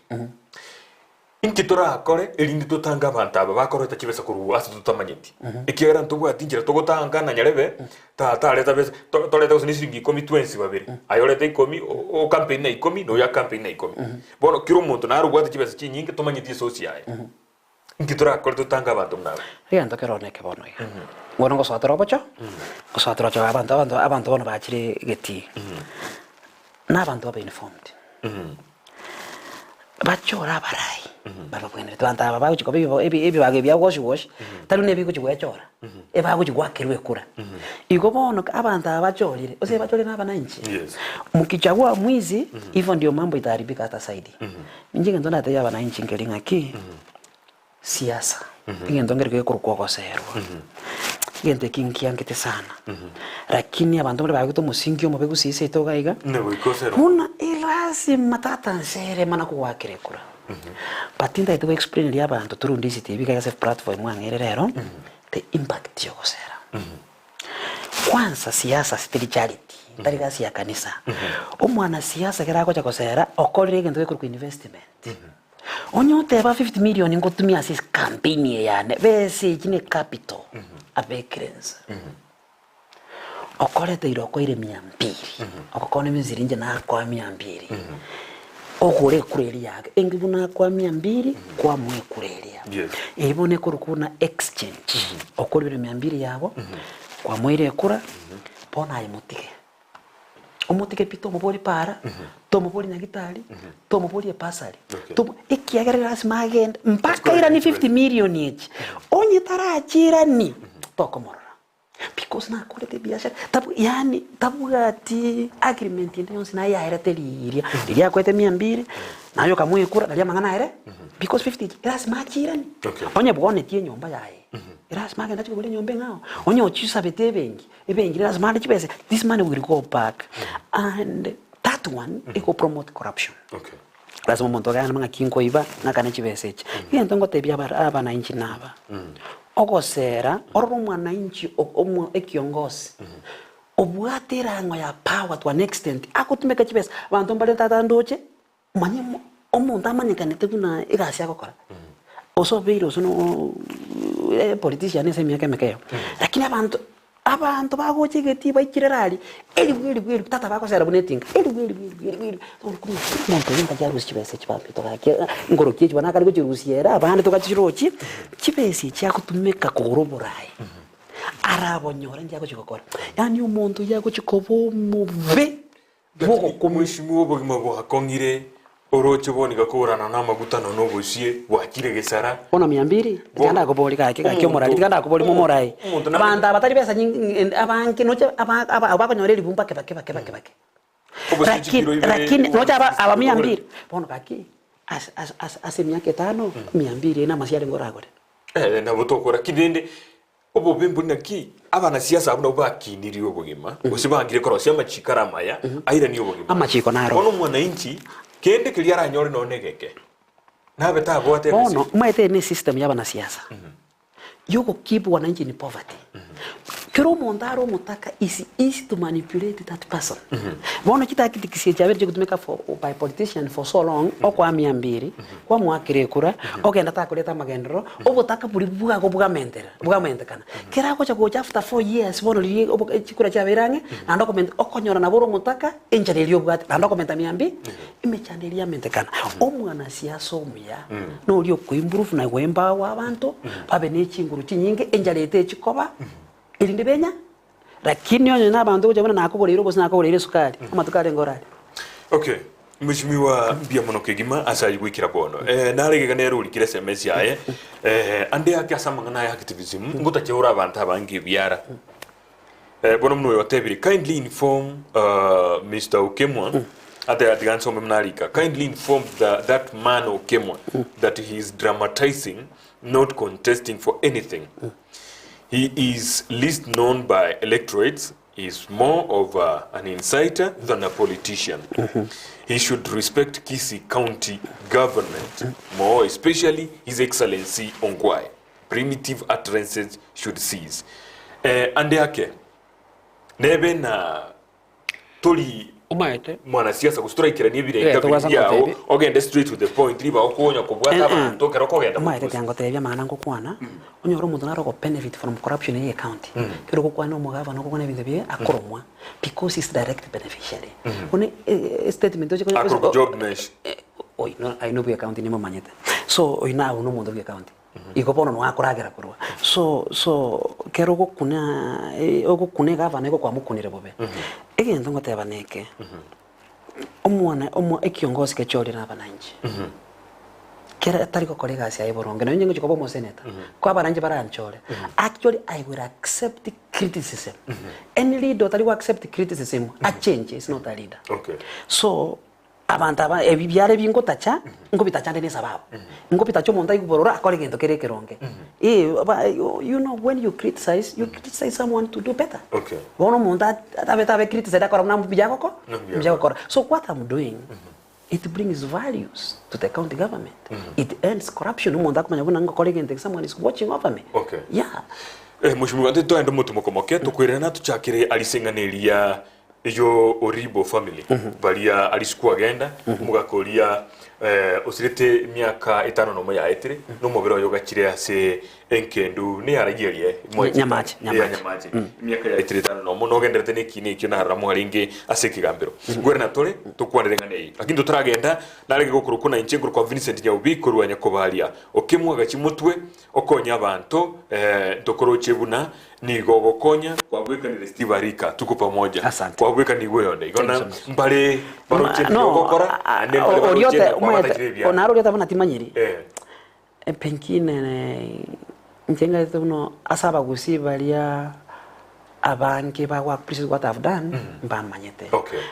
inkitora akore elindi totanga abantu aba bakoro takibesa kuruwa ase tutamanyeti ekera ntubwa atinjira togotanga na nyarebe leta besa toleta usinisingi komi 20 babiri ayoleta ikomi o campaign na ikomi no ya campaign na ikomi bono kiro muntu na rugwa takibesa kinyinge tomanyeti social inkitora akore totanga abantu nawe Rianto keroneke bono ya Ngono ngo swatro bocho swatro cho abantu bono bachire geti na abantu ba informed bacho rabarai baba kwene twanta baba uchiko ebi bage bya wash talu ne biko chigwa chora e ba kuchigwa kerwe kura iko bono abantu abachorire ose bachorire na bananchi mukichagua mwizi hivyo ndio mambo itaharibika hata zaidi minjinga ndo nate ya bananchi ngelinga ki siasa ingendo ngerike kurukwa kwa serwa gente kinkiangete sana lakini abantu bali baguto musingi omo begusise itogaiga una ilasi matata nsere mana kuwakire kura patinda ito explain ya abantu turu Ndizi TV ka self platform mwangerero the impact yokosera kwanza siasa spirituality ndariga sia kanisa omwana siasa kerako cha kosera okorire gento ku investment onyote ba 50 million ngotumia assist campaign yane bese kine capital abekrenza okorete iroko ire 200 okokone mizirinje na kwa 200 okore kureri yake engibuna kwa 200 kwa mwe kureria ibone kurukuna exchange okorire 200 yabo kwa mwire kura pona imutike omutike pito mobori para tomo bori nyagitali tomo bori pasali tomo ikiagerera smagend mpaka ira ni 50 million each onye tarachira ni tokomorora because na quality biashara tabu yani ati agreement ndio sina ya ereteliria ilia kwete 200 nayo kamwe kura dalia mangana ere because 50 ira smachira ni onye bone tie nyomba yae ira smagenda chikubule nyombe ngao onye ochisa betebengi ebengi ira smagenda chibese this money will go back and that one it will promote corruption lazima muntu gana manga kinko iba nakane chibeseche yento ngotebya abana inchi naba ogosera orumwana inchi omo ekiongozi obwatera ngo ya power to an extent akutumeka chibese abantu mbale tatandoche manyemo omuntu amanyekanete kuna igasi yakokora oso biro sono politician ese miaka mekeo lakini abantu bagochegeti baikirerari eli tata bako sera buneting eli muntu yinda jarusi chibese chipapi tokake ngoro kichi banaka riko chirusiera abandi tokachirochi chibese chakutumeka kugoroborai arabonyora njako chikokora yani umuntu yako chikobo muve boko kumwishimu obogima bwakongire oroche bonika kurana na magutano no bushie wakire gesara ona 200 tikanda akoboli kake omorali tikanda akoboli momorai abanda batari pesa nyingi abanki noche abakonyore libumba kebake lakini noche aba 200 bono kake ase miaka 5 200 ina masiale ngoragore na botokora kidende obo bimbu naki abana siasa abuna bakiniri obogima osibangire korosia machikara maya aira ni obogima amachiko naro bono mwana inchi kende kiliara nyori no negeke nabe ta boate bono maite ni system y'abana siasa yuko keep wananchi in poverty kero mondaro mutaka is easy to manipulate that person bono kitaki tikisi chabere kutumika by politician for so long okwa 200 kwa mwakire kura ogenda ta kuleta magendero obotaka buri buga mentekana kera ko chako after 4 years bono liye chikura chaberange ando comment okonyora na boro mutaka enjalelio bwate ando comment 200 imechandelia mentekana omwana siasa omuya no lyo ku improve na wemba wa abantu babe n'echinguru chinyinge enjalete chikoba ilinde benya lakini onyo nabantu kujabona nakubolero bosi nakubolero sukari amatukale ngorali okay mheshimiwa bia mono kegima asayi gwikira bono narege nero ulikire SMS yaye ande yake asamangana ya activism nguta cheura abantu abangi biara bono mno yotebiri kindly inform Mr. Okemwa ate atiganso memnalika kindly inform that man Okemwa that he is dramatizing, not contesting for anything. He is least known by electorates. He is more of an insider than a politician. He should respect Kisii County government, more especially His Excellency Ongwae. Primitive utterances should cease. Ande yake, nebe na toli umaete mwana siasa kustrikira nibire kabiri yao ogende straight to the point riba okonya kubwata abantu kero kogenda umaete tango tebya mana ngokwana onyoro muntu naro ko benefit from corruption in county kero kokwana omugava no kokwana bintu bye akoromwa because is direct beneficiary one statement oje ko job mesh oi no I know be county nimo manyete so oi na uno muntu bye county ikopono no akoragera kurwa so kero kokuna okukune gava neko kwa mukunire bobe egento ngoteba neke omwana ekiongozi kechori na bananchi kera tariko kolega sia iboronge no nyengo chikobo mo senator kwa bananchi baranchore actually I will accept criticism any leader that will accept criticism a change is not a leader okay so abantaba ebibyare bingo tacha ngo bitachande ne sababu ngo bitacho monta ikuborora akore gento kerekeronge you know when you criticize someone to do better okay bono monta tabe criticize akora mna mbijako ko so what I'm doing it brings values to the county government it ends corruption monta kumanya bona ngo kore gento someone is watching over me okay yeah mushimwa ndo endo mutumo moke tukwirana tuchakire alisenganeria iyo oribo family balia alisikuwa agenda mugakoria osirete miaka 5 no moya etire no mobero yo gakire ase enkendu ni aragirie nyamache miaka ya etire 5 no mono genderete ne kini kyo na ramu haringe ase kigambiro gwere na tole tukwanire ngane lakini tutaragenda narege gukuru kuna inchenguru kwa Vincent Nyaubi kurwanya kobalia Okemwa gachimutwe okonya abantu tokoro chebuna ni gogokonya kwa bwekanire Steve Arika tuko pamoja kwa bweka ni gweyonde igona mbale baroche gogokora ande mbale baroche onaro leta bana timanyiri penkine njenga eto no asaba gusibalia abanke ba work please what I've done mbamanyete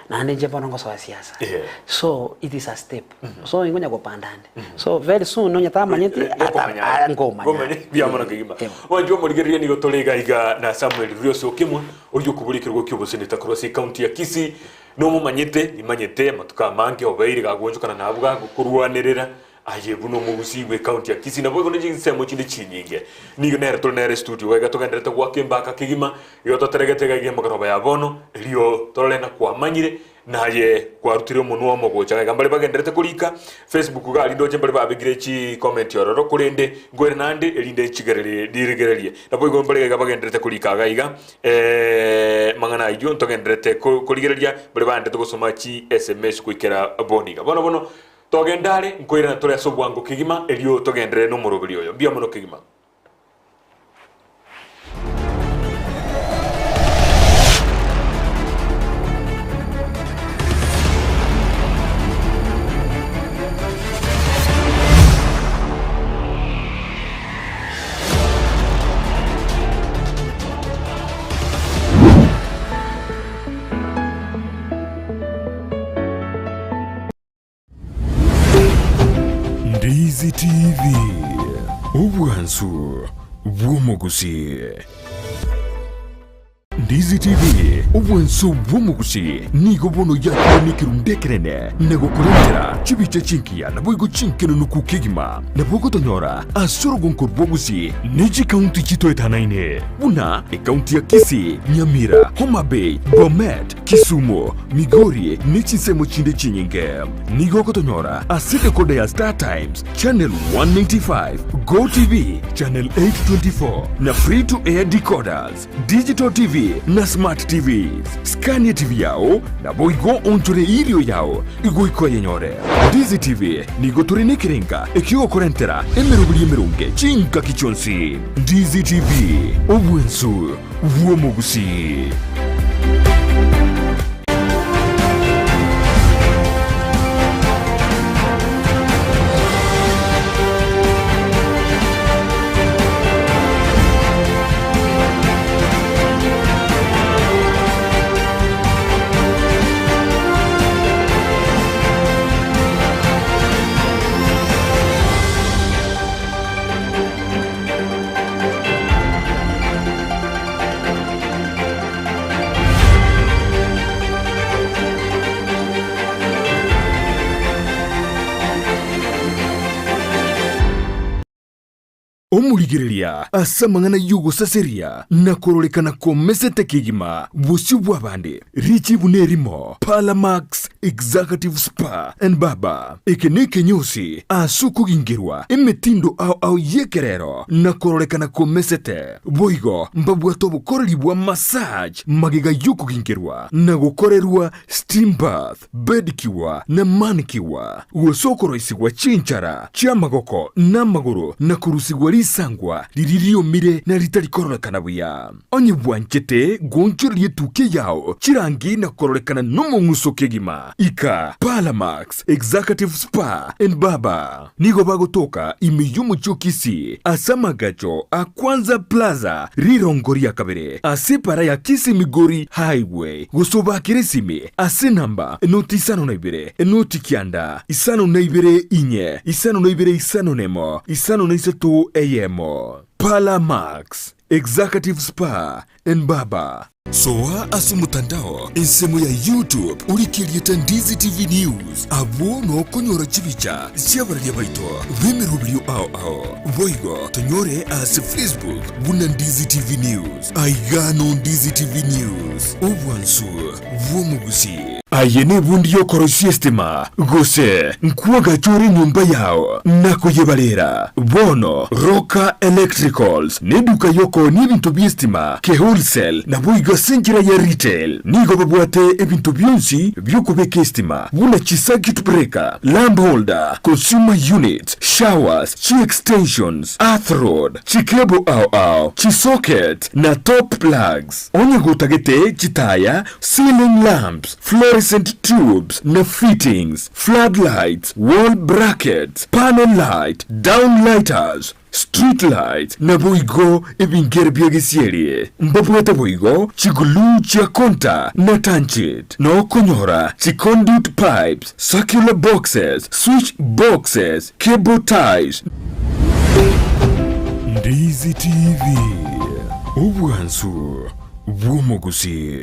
na ande je bonongo so siasa so it is a step so ingonya gopandande so very soon no nyata manyete ngoma byamana kigima wanjo murigeria ni gotolega iga na Samwel Riose Okemwa uryo kuburikirwa kyobosene takrose county ya Kisii no mumanyete imanyete matuka manke obeire gagwonjukana nabuga gukurwanirira ayebuno mugusi we county ya Kisii na bogo njinse mo chinde chinyinge ni nere to nere studio wega to gendere to gwake mbaka kigima yo to teregetega ige magaroba ya bono rio tolena kwa manyire naye kwarutire omunwa omogocha gambale bagenderete kulika Facebook gali ndoje mbale babigire chi comment yororo kurende ngwere nande elinde chigerere dirigererie nabo igombale bagenderete kulika gaiga mangana ijo ntogenderete kuligereria bale bande tugusoma chi SMS kuikera boniga bono togendare nkoira natore asobwango kigima elio togendere no murubiri oyo bia mono kigima. Ndizi TV obwansu bw'omugusi. Ndizi TV obwansu bw'omugusi nigo bono yakunikira ndekerene negokurentera chibiche chinkia nabo igo chinkeno nukukigima nabo gotonyora asorogo nkorbogusi neji kaunti chito etanaine una kaunti ya Kisii, Nyamira, Homa Bay, Bomet, Kisumu, Migori nechisemo chinde chinyinge nigo gotonyora asite kode ya Star Times channel 195, Go TV channel 824 na free to air decoders, digital TV na smart TVs. Scania TV yao na boigo onchore ilio yao igo iko yenyore. Ndizi TV nigo turine kirenga ekio korentera emerubuli emerunge chinka kichonsi. Ndizi TV obwensu vuomugusi. Omuligereria asamangana yugo saseria na korolekana komesete kigima busi bwabande richi bunerimo Palamax Executive Spa and Baba ekeneke nyosi asuku gingerwa emetindo au yekerero na korolekana komesete boigo mbabwato bukorelibwa massage magiga yuko gingerwa na gukorerwa steam bath bedikiwa na manikiwa uosokoro isigwa chinchara chiamagoko na maguru na kurusigwa isangwa liririo mire na ritari korolekana buya onye bwanchete gonchorie tuke yao chirangi na korolekana nomo nguso kegima ika Palamax Executive Spa and Baba nigo bagotoka imeyumu chokisi asamagacho akwanza plaza rirongoria kabere asepara ya Kisii Migori highway gosoba kiresime asenamba enoti isano na ibere enoti kianda isano na ibere inye isano na ibere isano nemo isano na iseto eyemo Palamax Executive Spa and Baba. Soa asumutandao ensemo ya YouTube ulikilieta Ndizi TV News abo no konyora chibicha siabarya baito vemerubio ao voigo tonyore as Facebook buna Ndizi TV News aigano Ndizi TV News obwansu vomugusi ayene bundi yokoro systema gose nkwaga chori nyumba yao nako yebalera bono Roka Electricals neduka yoko n'ibintu by'estima ke wholesale na boigo sengira ya retail nigo babwate ebintu byonsi byokubeka estima buna chi circuit breaker, lamp holder, consumer units, showers, chi extensions, earth rod, chi cable chi socket na top plugs onye gutagete chitaya, ceiling lamps, fluorescent tubes na fittings, floodlights, wall brackets, panel light, downlighters, street light na boigo ebingere byagesiere mbabwata boigo chigulu chia konta na tanchit na okonyora chi conduit pipes, circular boxes, switch boxes, cable ties. Ndizi TV obwansu bw'omugusi.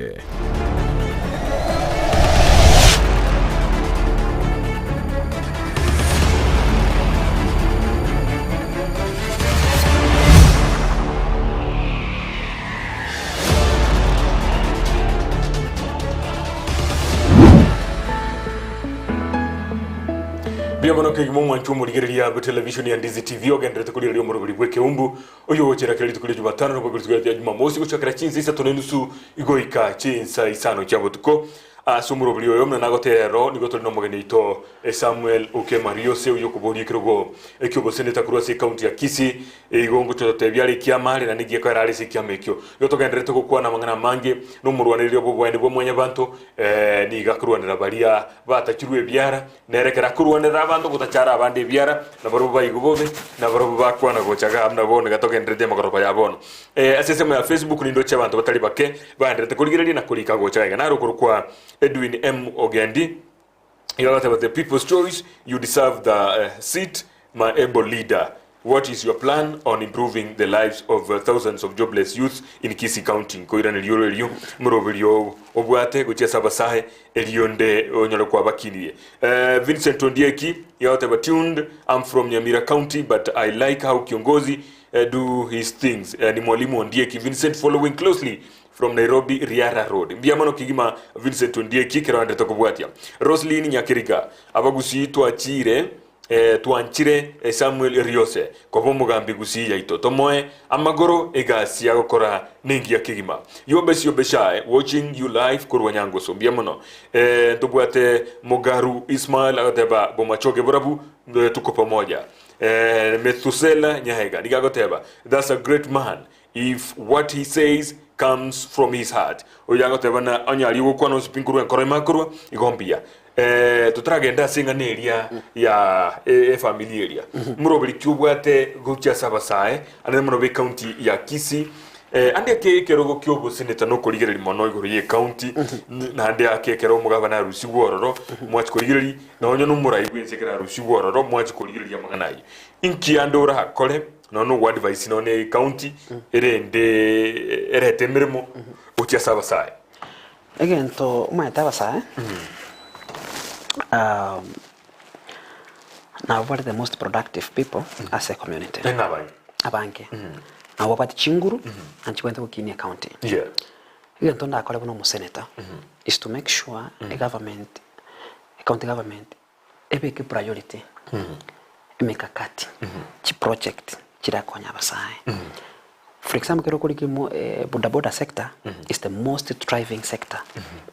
Biamono ke gimo nchu murigeria go television ya Ndizi TV ogendere tukuri rio muruguri bwe Ekeumbu oyo wochera kali tukuri Jumatano no kuguruzwa ya Jumamosi go chakira chinzi isa tonenusu igoika chinsa isano cha botuko asumuro buli oyo mna nagotero nigo tuli no mugeni ito Samwel Riose uyo kubori kirogo ekyo seneta kurwase county ya Kisii igongo chote byali kiamali na nigiye kwa rali sikiamekyo yo togendere tukukwana mangana mange no murwaniryo bobwende bwo mwenye bantu ni gakurwanira baria batakirwe byara nerekera kurwanira abantu gutachara abandi byara na barubu bayigubobe na barubu bakwana gochaga amna bone gatogendere de magoroba yabono asese ya Facebook ni ndoche abantu batali bake bandere kuligirira na kulika gochaga na rukurukwa Edwin M. Ogendi, you know about the people's choice. You deserve the seat, my able leader. What is your plan on improving the lives of thousands of jobless youth in Kisii County? Koirani liyo murobilio obwate Gia Siasa Samwel elionde onyolo kwa bakilie. Vincent Ondieki, you know tuned. I'm from Nyamira County, but I like how kiongozi do his things. Ni mwalimu Ondieki. Vincent following closely from Nairobi Riara Road. Mbiamano kigima Vincent Ondieki kerande tokobwatia. Roslyn Nyakiriga abagusi twachire twanchire Samwel Riose kwa mugambi gusi yaito tomoe amagoro egasi yagokora ningi ya kigima yobeshae watching you live kurwanyango so mbiamano tubwate Mugaru Ismail agateba bomachoge borabu tuko pamoja Methusela Nyahega digagoteba that's a great man if what he says comes from his heart oyagoteba na anyali gukwana usipinkuru enkoro makuru igombia tutragenda singa neria ya family area murobiri cyubwate Gia Siasa Samwel ane murobe county ya Kisii ande kerogo kyogo seneta no kurigereri mono igoro ye county na ande akekero mugabana rusi gwororo mwachi kurigereri na onyo no murai gwensekera rusi gwororo mwachi kurigereri ya maganayi inki andora hakole no advice no ne county erete mirimo Gia Siasa Samwel again to maitaba sa now what are the most productive people as a community abanke na wapati chinguru anchikwenda kukini county hiyo ndo ndakole kuno museneta is to make sure a government a county government ebeke priority emekakati chi project chirakonya abasaye for example kero kuri kimo boda sector is the most thriving sector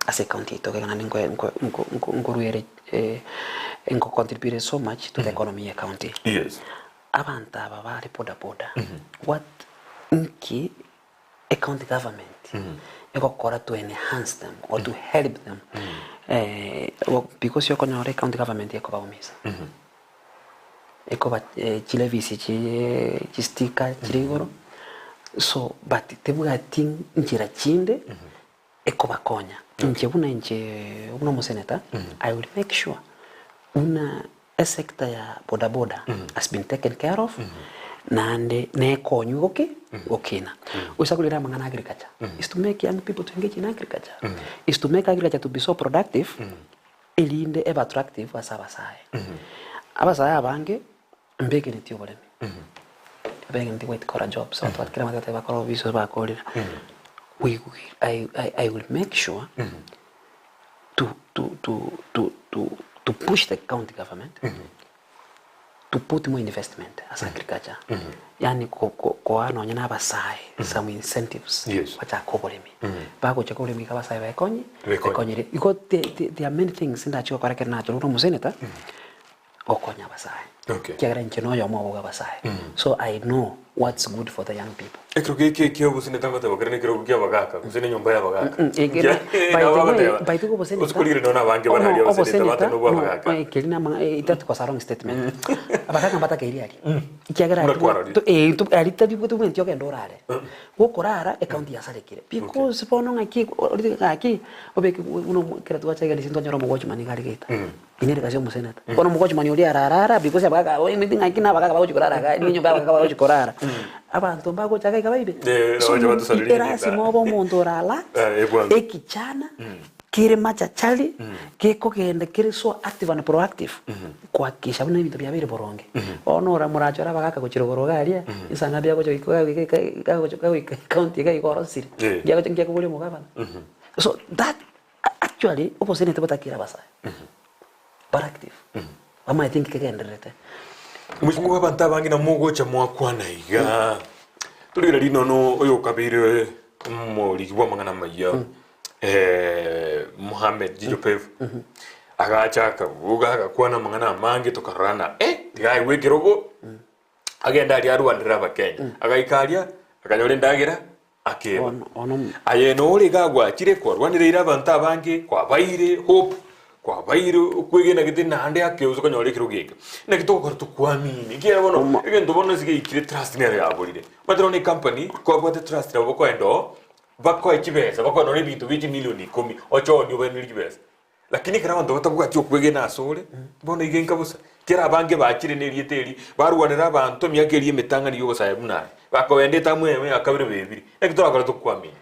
as a county to kana ngoruyere contribute so much to the economy of county. Yes. Abanta baba boda what inki a county government ekokora to enhance them or to help them because you konyore county government ekoba umisa ekoba chile visi chi sticker chirigoro so but tebuga ting njira chinde ekoba konya nje una museneta I will make sure a sector ya boda has been taken care of nande ne konyu okina usakulira mangana agriculture is to make young people to engage in agriculture is to make agriculture to be so productive elinde ever attractive asabasaye abasaye abange mbeke nityo bolemi mbeke nityo wait kora jobs so what kira matata bakora visos bakolira I will make sure to push the county government to put more investment as agriculture. Yani ko ano nyana basai some incentives wacha kobolemi. Ba ko chakolemi ka basai ba konyi. Because there are many things in that you correct na cholo museneta. Okonya basai. Okay. Kiagara nchino yo mo basai. So I know what's good for the young people. Ekro ke obusine tangote bakarene kero kya bagaka kusene nyomba ya bagaka by the obusine uskulire nona bange bana ya obusine tabata no bagaka kelina itatu kwa sarong statement abakaka mbata keriari ikiagara to alita bibuto mwentyo kendorare wokorara account ya sarekire because pono ngaki obeke uno kreatu wacha gali sinto nyoro mogocho mani gali geta inere kasio musenata kono mogocho mani uli arara because abakaka o miti ngaki na abakaka bagocho korara ni nyomba abakaka bagocho korara abantu bago chaga kabaibe so irasi mobo muntu rala ekichana kire machachali keko kende kire so active and proactive kwa kisha bino bintu byabire boronge onora murachora bagaka kuchirogorogaria isana bya gocho iko county ga ikorosiri bya gocho ngya kubule mugabana so that actually opposite batakira basa proactive ama I think kegenderete Mheshimiwa banta bangi na mugo cha mwakwana iga tuligira lino no oyo kabire muri bwa mangana maya Mohamed Jijopev agachaka uga agakwana mangana mangi tokarana tigai wekirogo agenda ali arwandira bakenya agaikaria akanyore ndagira akeba aye no uri gagwa kire kwa rwanira banta bangi kwa baire hope kwa bairo kwegena gite nande akeuzo kanyore kirugiga na kitoko tukwamini gira bono egento bono sige ikire trust ne yaborire matero ni company ko bote trust rabo ko endo bako ikibeza bako no bintu biji milioni 10 ocho ni ubeni ikibeza lakini kara bantu batakuga cyo kwegena asore bono igenga busa kera bange bakire ne rieteri barwanira abantu myakeri metanga niyo bosaya bunare bako wendeta mweme akabire bebiri na kitoko tukwamini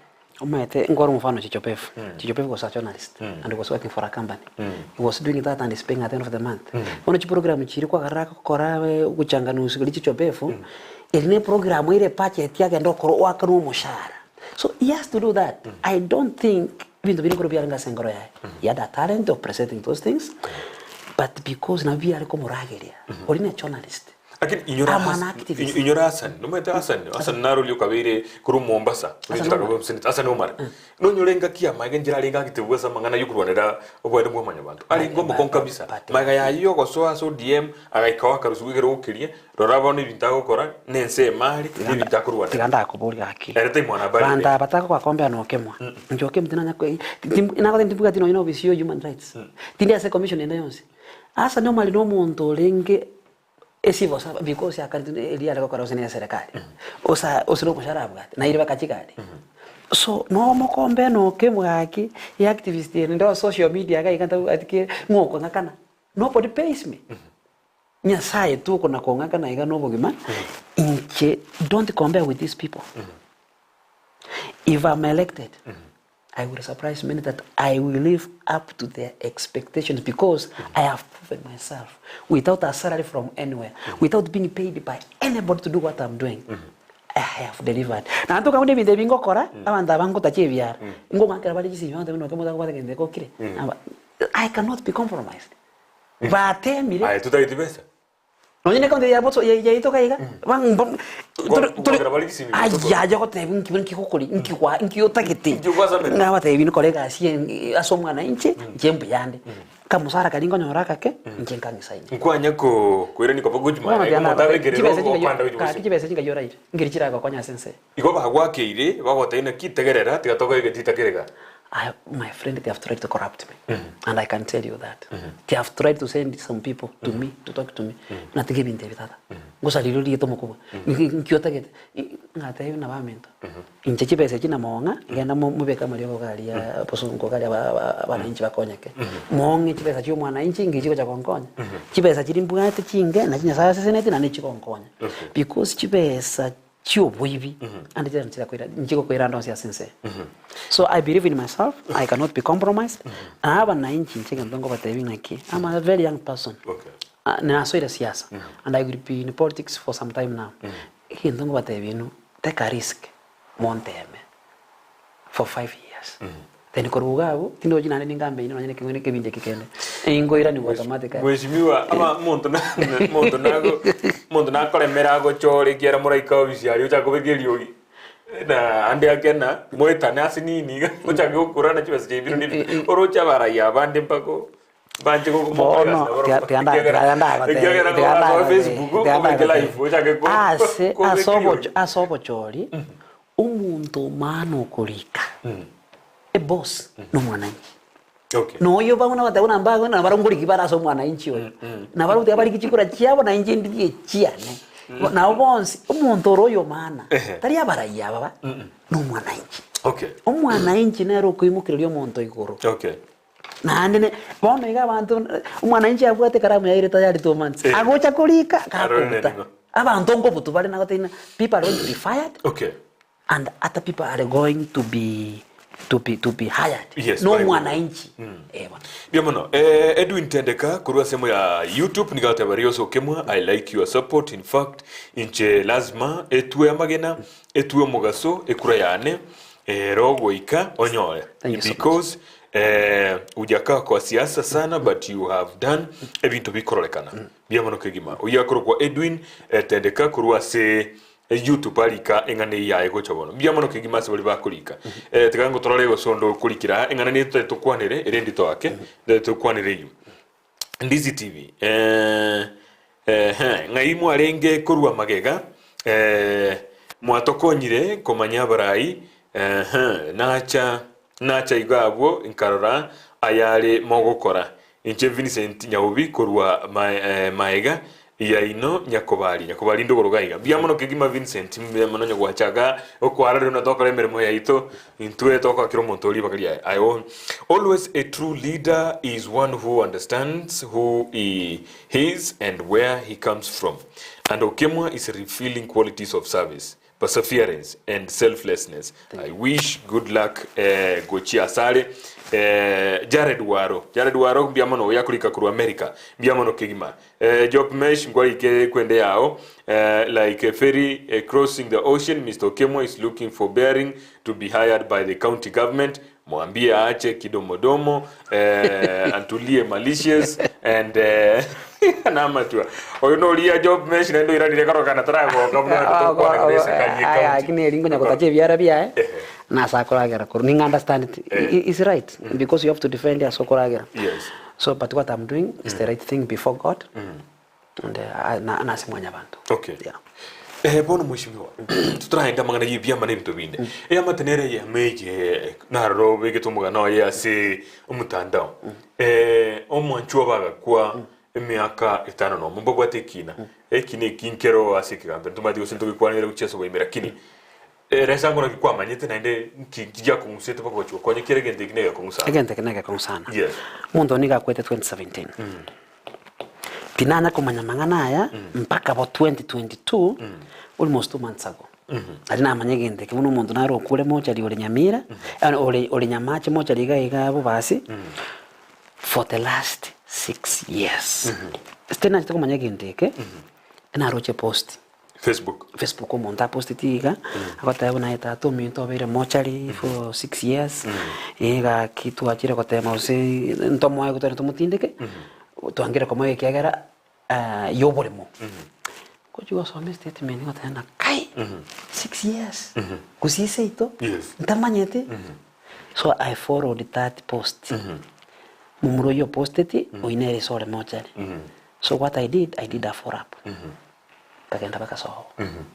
Umete ngoro mfano Chichopev. Chichopev was a journalist and was working for a company. He was doing that and is paying at the end of the month. Ono chi program chiri kwa karaka korawe kuchanganusi kuli Chichopev. Ile program ile budget yake ndo koro wakano mushara. So he has to do that. I don't think bintu biri kurubia nga sengoro yae. He had a talent of presenting those things. But because na via aliko murageria. Olina journalist. Lakini inyora Hassan, no meta Hassan naro liyo kabire kuru Mombasa, Hassan Omar. No nyolenga kia magenjira lenga kitibuza mangana yukurwanira obwede bwo manyabantu. Ali ngomba konkabisa. Maga ya yo ko so DM agaikawa karusugire ukirie, roraba ni bintago kora nense mali ni bitakurwana. Tiganda akuburi aki. Erete mwana bali. Banda batako kwa kombe Okemwa. Njoke mtinanya kwa inako ntibuga tino ino visio human rights. Tindi ase commission enda yonse. Asa no mali no muntu lenge esivo sabe because akandi elia alikuwa kwa usini ya serikali. Osiro kusharabu na ile bakachikadi. So no mokombe Okemwa aki ya activist ndio social media ikanta atike ngoko ngakana. Nobody pays me. Nyasaye tu kuna kongaka na iga nobo gima. Inche don't compare with these people. If I'm elected, I will surprise many that I will live up to their expectations because I have proven myself without a salary from anywhere, without being paid by anybody to do what I'm doing. I have delivered. Na anto kaunde binde bingo kora, abanda bango tacheviar. Ngo makara bali jisi yonde no kemo kwa ngende ko kire. I cannot be compromised. Bate mire. Ai tuta itibesa. No nyine kaunde ya boto ya ito kaiga. Bang ya yo te bin kikokoli inki otakete. Na bate bin kolega asi asomwa na inche jembe yande. Kamusara kalingo nyoraka ke njenga ngisaini. Nkwanya ko kwira ni ko bugujuma ko mutabe gerero opanda ujuma. Kibese kinga yora ire. Ngirichira ko konya sense. Iko bagwakeire bagotaina kitegerera tigatoka igetitakirega. My friend, they have tried to corrupt me. And I can tell you that. They have tried to send some people to me, to talk to me. Na tege binte vitata. Ngosa liruri yeto mokuba. Nkiota gete. Ngata hiyo na bamento. Inchechi pesa china monga, ngenda mubeka malio kali ya posungo kali bana inchi bakonyake. Monge chipesa chiyo mwana inchi ngichiko cha konkonya. Chipesa chiri mbugate chinge na chinya sasa seneti na nichi konkonya. Because chipesa chiyo bwivi and it doesn't kwira nchiko kwira ndo sia sense. So I believe in myself. I cannot be compromised. I have a 19 chike ndongo batevi naki. I'm a very young person. Okay. Na soida siasa and I will be in politics for some time now. Hii ndongo batevi no take a risk monteme for 5 years. Then korugabo tindo jina ni ngambe ino nyene kingone kebinde kikende. Ingoira ni automatic. Mheshimiwa ama muntu na kolemera go chori kiera muraika obisiari ucha kubegeliogi. Na ande akena moetana asinini ucha gukura chibese chibiro ni orocha baraya bande mpako banje go mono tianda Facebook ko live ucha ge asobo chori umuntu mano kolika. A boss no mwananchi. Okay. No yo banguna batauna mbago na barunguri kibara so mwananchi we. Na baru te bari kichikura chiabo na inje ndiye chiane. Na obonsi umuntu royo mana. Tari abaraya baba. No mwananchi. Okay. Umwananchi nero kuimukira yo muntu igoro. Okay. Na ndene bono iga bantu umwananchi abwate karamu ya ireta yari 2 months. Agocha kulika kakuta. Abantu ngo butu bari nagotina people are going to be fired. Okay. And other people are going to be hired. Yes, no mwananchi. Bien mono. Edwin Tendeka kurua semo ya YouTube nigata Riose Okemwa. I like your support. In fact, inche lazima etue amagena, etue mugaso, ekura yane, rogo ika onyole. Because ujaka kwa siasa sana but you have done ebintu bikorolekana biamono kegima uyakoro kwa Edwin tendeka kurwa se YouTube alika engane yae gochabono biamono kegima se bali bakulika tigango torole go sondo kulikira engane ni tukwanire erendi to ake tukwanire yu Ndizi TV ngaimu arenge kurwa magega mwatokonyire komanya barai nacha igabwo inkarora ayale mogokora inche Vincent Nyaubi kurwa maega yaino nyakobali ndogorogaiga biamono kegima Vincent mano nyagwachaga okwarare na tokore meremo yaito intue toko akiro montori bakali always a true leader is one who understands who he is and where he comes from, and Okemwa is revealing qualities of service, perseverance and selflessness. I wish good luck Gochia Sare Jared Waro biamono yakulika kuru America biamono kegima job mesh ngwari ke kwende yao like a ferry crossing the ocean. Mr. Okemwa is looking for bearing to be hired by the county government. Mwambie aache kidomodomo antulie malicious and namatua oyuno lia job mesh nendo irani karo kana trago kabla kwa gresa kanyi county kini lingo nyakotache biara bia na sakolagera kur ning understand it is right because you have to defend your sakolagera. Yes. So but what I'm doing is the right thing before God and na simwanya bantu. Okay. Yeah. Bono mheshimiwa tutaraenda mangana yibya maneni to binde matenere ya meje naro begetumbuga no ya se umutandao omwanchu abaga kwa emiaka 5 no mbogo atekina ekine kinkero asikigambe tumati usinto kwanira ucheso goimera kini resango kwa manyete naende kijja kumusete bako chwa konye kirege ndeginega kumusana egentekenega kumusana. Yes. Mundo niga kwete 2017 tinana kumanya mangana aya mpaka bo 2022 almost 2 months ago alina amanye gente ke uno muntu naro kule mocha li Nyamira ole nyamache mocha liga abo basi for the last 6 years stena chito kumanya gente ke na roche post Facebook umuntu aposti tiga akota na eta to minto bere mochari for 6 years ega kitu achira kotema use ntomo ayo kutana tumutindeke tuangira komo yekiagera yoboremo ko jugo so me statement ngota kai 6 years kusise ito ntamanyete so I forwarded that post mumuro yo posteti oinere sore mochari so what I did a follow up kagenda bakasoho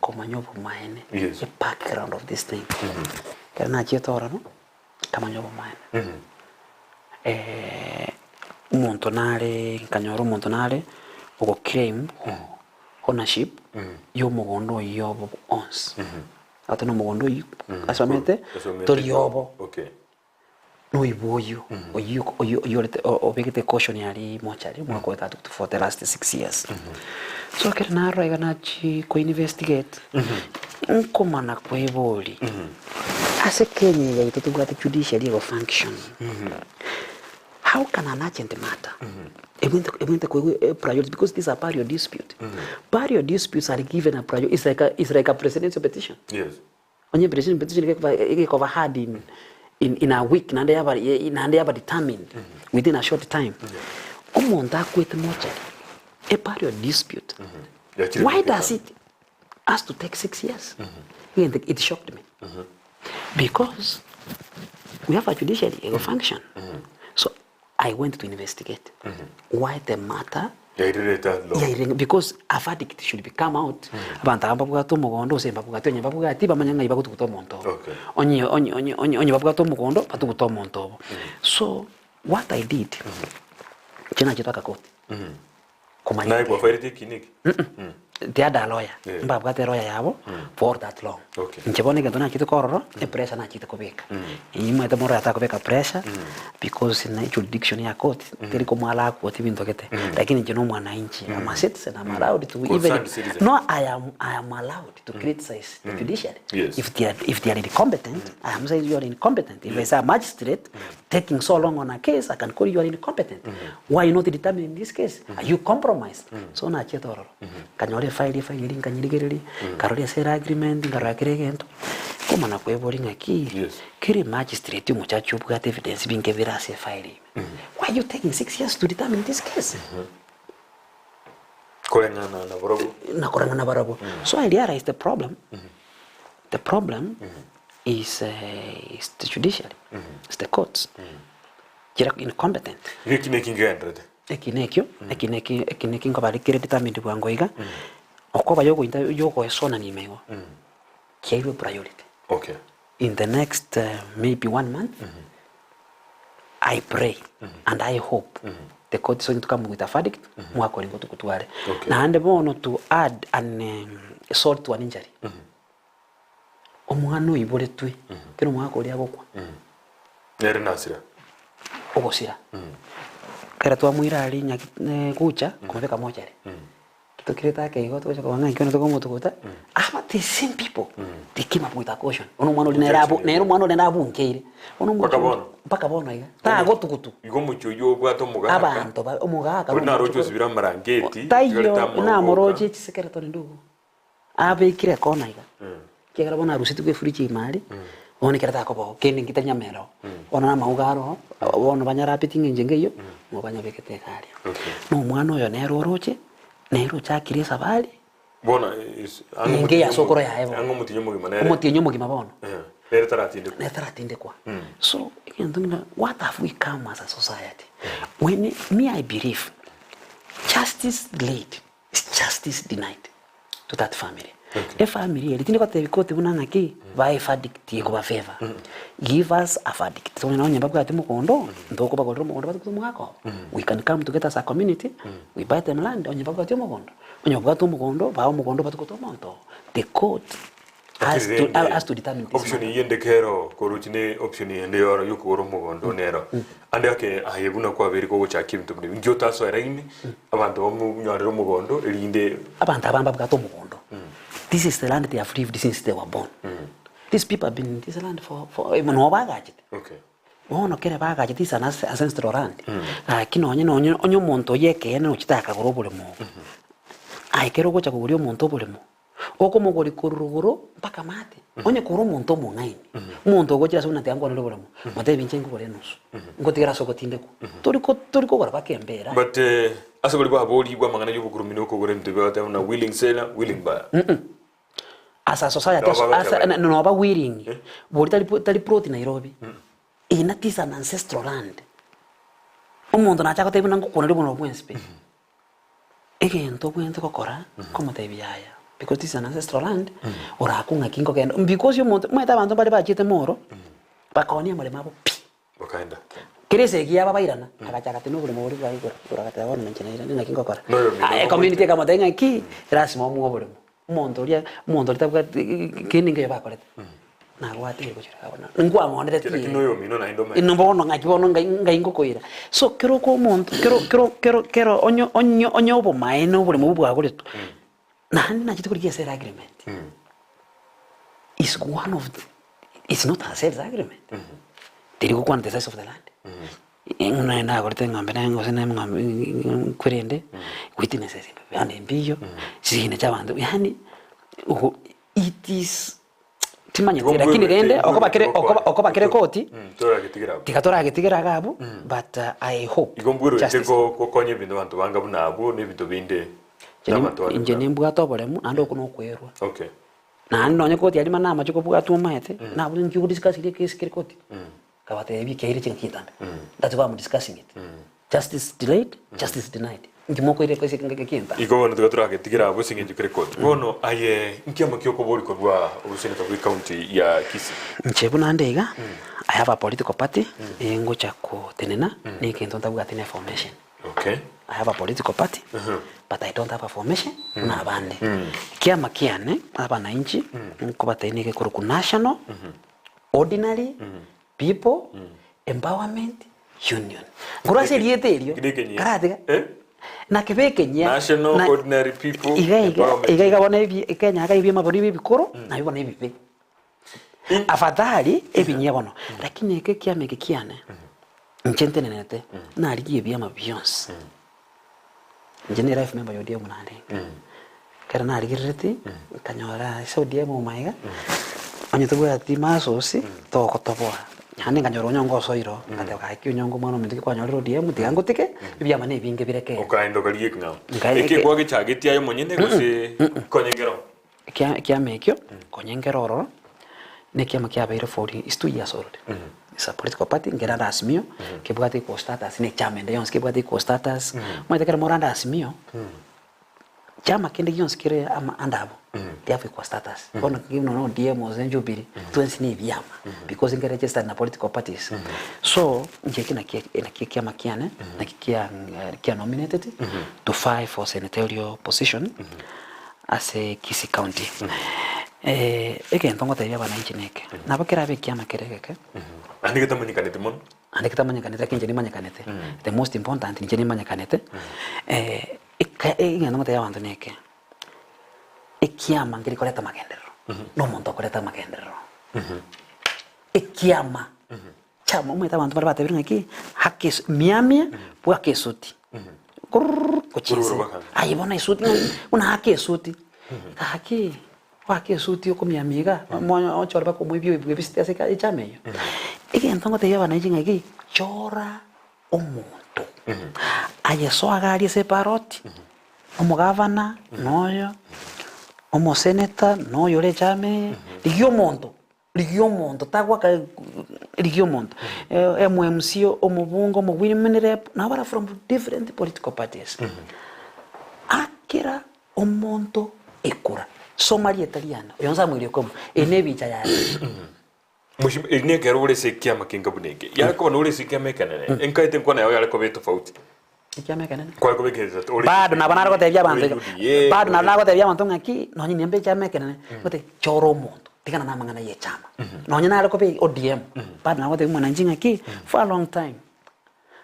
komanyobo maene the background of this thing kana chitora no kamanyobo maene umontonale kanyoro montonale ugo claim ownership yo mugondo yobo ons atono mugondo yo asamente toriobo no iboyo oyo obegete caution yali mochari mwako tatu for the last 6 years so kerna raiga na chi ko investigate nkomana kweboli ase Kenya ya ito got judiciary of function how can an agent matter event priority because these are period dispute period disputes are given a priority. It's like a presidential petition. Yes. Onye presidential petition get cover hard in a week and they have determined within a short time umonda kwete mocha a period dispute why does it has to take 6 years it shocked me because we have a judiciary function so I went to investigate why the matter because a verdict should be come out abantu ababugato mugondo semba bugato nyamba bugati bamanyanga ibagutu kutomonto onye babugato mugondo patukuto monto so what I did kina kitaka koti kumanya na kwa fairity kiniki they had a lawyer mbabugate lawyer yabo for that long nchebone ke dona kitu kororo e pressure na kitu kubeka imwe te mora atakubeka pressure because in jurisdiction ya court teri ko mala ko tibinto kete lakini je no mwana inchi ama citizen am allowed to even no I am allowed to criticize the judiciary if they are incompetent. I am saying you are incompetent. If I say a magistrate taking so long on a case, I can call you are incompetent. Why not determine in this case? Are you compromised? So na chetoro kanyore file kanyirigeri karole sera agreement ngarakirege ento Koma na kwebori ngaki. Yes. Kiri magistrate umuchachu bugate evidence binge virase file. Why are you taking 6 years to determine this case? Korengana na borogo. Na korengana na borogo. So I realized the problem. The problem is the judiciary. It's the courts. You're incompetent. Ekineki ngobalikire determined bwangoiga. Okoba yogo esona ni mego. Kiaiwe priority. Okay. In the next maybe 1 month, I pray and I hope the court is going to come with a verdict. Mwako lingo tukutware. Na ande bono to add an assault to an injury. Omwana ibole twi. Kino mwako lia gokwa. Nere nasira. Ogosira. Kera twa mwira ali nya kucha kumveka moja. Tukireta ke igo tuko kwa ngani kino tuko mutukuta. But the same people they came up with a caution. Ono mwana oli nerabu, nero mwana oli nerabu nkeire. Ono mpaka bono iga. Ta gotukutu. Igo muchuyo bwato mugaka. Abantu ba omugaka. Kuna rojo zibira marangeti. Tayo na moroje chisekera to ndugu. Abe kire kona iga. Kigara bona rusitu kwe furichi imali. Oni kera ta kobo kene ngitanya mero. Ona na maugaro, ono banyara pitinge njengeyo, mo banyabekete kali. No mwana oyo nero roje. Nero chakire sabali. Bona nge ya sokoro ya evo. Ango mutinyo mugima nere. Mutinyo mugima bono. Nere taratinde. Nere taratinde kwa. So again, what have we come as a society? When me I believe justice delayed is justice denied to that family. A family, litini kwa tebikote bunanga ki vai verdict yeko ba favor. Give us a verdict. So na nyamba kwa timu kondo, ndoko ba kodro kondo ba tumu ngako. We can come together as a community. We buy them land on nyamba kwa timu kondo. Onyo kwa timu kondo, ba mu kondo ba tuko monto. The court has to determine this. Option yende kero korutine option yende yoro yuko oro mu kondo nero. Ande ake ayebuna kwa beri ko cha kim tumne. Njota so eraini abantu mu nyorero mu kondo elinde abantu abamba bwa to mu kondo. This is the land they have lived since they were born. These people have been in this land for even bagajit. Okay. Ono kere bagajit is an ancestral land. Kino onyo monto yeke no chitaka gorobole mo. Ai kero gocha kugurio monto bole mo. Oko mogori kuruguro mpaka mate. Onye kuro monto mo ngaini. Monto gocha sona te ango bole mo. Mate vinchengo bole nusu. Ngotigira sokotinde ko. Toriko gora bakembera. But asabali ba boli bwa mangana yubu kurumino ko gore mtebe ata na willing seller, willing buyer. As a society, no about wearing. What tali proti Nairobi. That is an ancestral land. Omuntu na chako tebi nango kona libono bwenspe. Again, to bwento kokora, como tebi yaya. Because this is an ancestral land. Ora kunga kingo kendo. Because you monto, mweta bantu bali bachite moro. Bakoni amale mabo pi. Bakaenda. Kirese kia baba irana. Akachaka teno bole mori bali kora. Ora kata wana menchina irana na kingo kora. Community kama tenga ki, rasimo mu bole. Monto tabuka kini nge bakoleta na gwatire ko chira bona ngwa ngondete ti kino yo mino na indoma inombono ngakibono ngaingo koira so kero ko monto kero onyo bo maeno bole mu bwa goleto na handi na chito kulikia sale agreement is one of the, it's not a sales agreement tiri ko kwanta the size of the land inguna na gorete ngambe na ngo sene ngambe kurende witnesses ande mbiyo sine chabantu yani it is timanya tira kini rende okoba kere koti tikatora gitigira gabo but I hope igomburu teko kokonye bintu bantu banga bunabo ne bintu binde inje nembuga tobolemu ando kuno kwerwa okay na ando nye koti ali manama chiko buga tumahete na buli njugo discuss ile case kere koti kabate ebi kaire chinkitanda that's why I'm discussing it justice delayed justice denied ngimoko ile kwese kinga iko bono tugatura getigira abo singe jukere koti bono aye nkiama kyoko bori ko bwa obusene kwa county ya Kisii nchebuna ndega I have a political party ngo chako tenena ni kento ndabuga tena formation okay I have a political party but I don't have a formation na bande kiama kiane abana inchi ko batene ke ku national ordinary people empowerment union ngurase lieterio karate na kebekenya national ordinary people iga bona ibi Kenya ga ibi mabori ibi bikoro na ibona ibi afadhali ebinya bono lakini eke kiame kiane nchentene nete na aligie bia mabiyons njene life member yodia munande kana na aligirete kanyora so dia mu maiga onye tuwe ati masosi to kotoboa yani nganyoro nyongo soiro ate ka nyongo mwana mutiki kwa nyoro DM tigango tike bibya mane binge bireke okaendo kaliek ngao eke kwa gichageti ayo monyene gose konyengero kia mekyo konyengero ro ne kia makia baire for is 2 years old is a political party ngera rasmio ke bugati ko status ne chama ndeyons ke bugati ko status mo tekera moranda rasmio chama kende yons kire ama andabo yafu kwa status kono kino no DM ozenjo biri twensi ni vyama because ngere registered na political parties so nje kina kia makiane na kia nominated to fight for senatorial position as a Kisii County eke ntongo tebya bana inchineke nabakira be kiama kereke andike tamanyikanete mon andike tamanyikanete kinje ni manyikanete the most important nje ni manyikanete ntongo tebya bantu neke ekiama ngiri koleta magendero no monto koleta magendero ekiama chama umeta bantu bari batebira ngiki hakis miamia bwa kesuti kochisi ayibona isuti una hakesuti haki wake suti okomya amiga moyo ochorba komwibyo bwebiste aseka ichameyo igentongo te yaba najinga iki chora omuntu ayeso agari separoti omugavana noyo omoseneta noyo le chame ligyo monto tagwa ka ligyo monto MMC omubungo mugwini rep nabara from different political parties akira omonto ekura Somalia italiana yonza mwili komo enebicha ya mushim ine kero ule sekia makinga buneke yale ko ule sekia mekanene enkaite nkona yawe yale ko beto tofauti sekia mekanene kwa ko bekeza bado na banaro ko tebya bantu bado na nako tebya bantu ngaki no nyine mbe cha mekanene kote choro mondo tikana na mangana ye chama no nyina ale ko be ODM bado na ko tebya mwana njinga ki for a long time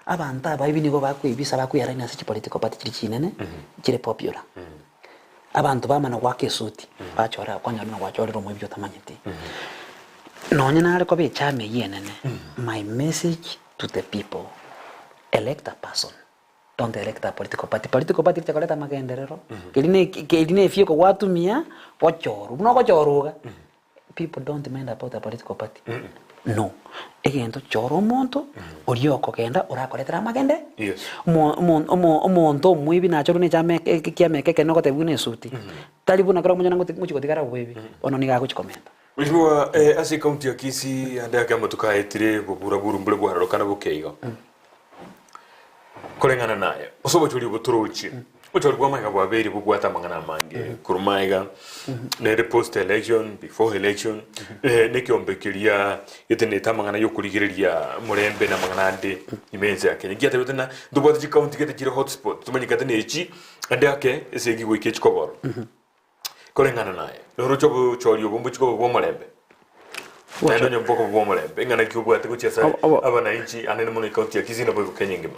abanta bayibi niko bakwibisa bakwiyara ina se political party chinene kire popular abantu bamana wake suti bachora kwanya no wachorero mu byo tamanyiti no nyina ale ko be chame yenene my message to the people elect a person don't elect a political party chakoleta magenderero keline fio ko watu mia pochoro no ko choruga people don't mind about a political party no egento choro monto orioko kenda orakoletera magende yes monto mwibi na choro ne chame kiameke no ko tebune suti talibuna karo munyana muchiko tikara webi ono niga kuchikomenta Mheshimiwa ase county ya Kisii ande kama tukaetire bubura burumbule bwararo kana bukeigo kolengana naye osobo chuli buturuchi Uchori kwa maiga waberi bugwata mangana mange kurumaiga nere post election before election neki ombekiria yeteneta mangana yokurigiriria murembe na mangana ande imenze yake ngiate yotena ndubwata ji county kete kire hotspot tumanyikate nechi ande yake esegi wike chikoboro kolengana naye loro chobo chori obumbu chikobo bwo murembe Nando nyamboko bwo murembe ngana kyubwate kuchesa abana inchi anene muno county ya Kisii na bwo kenyengema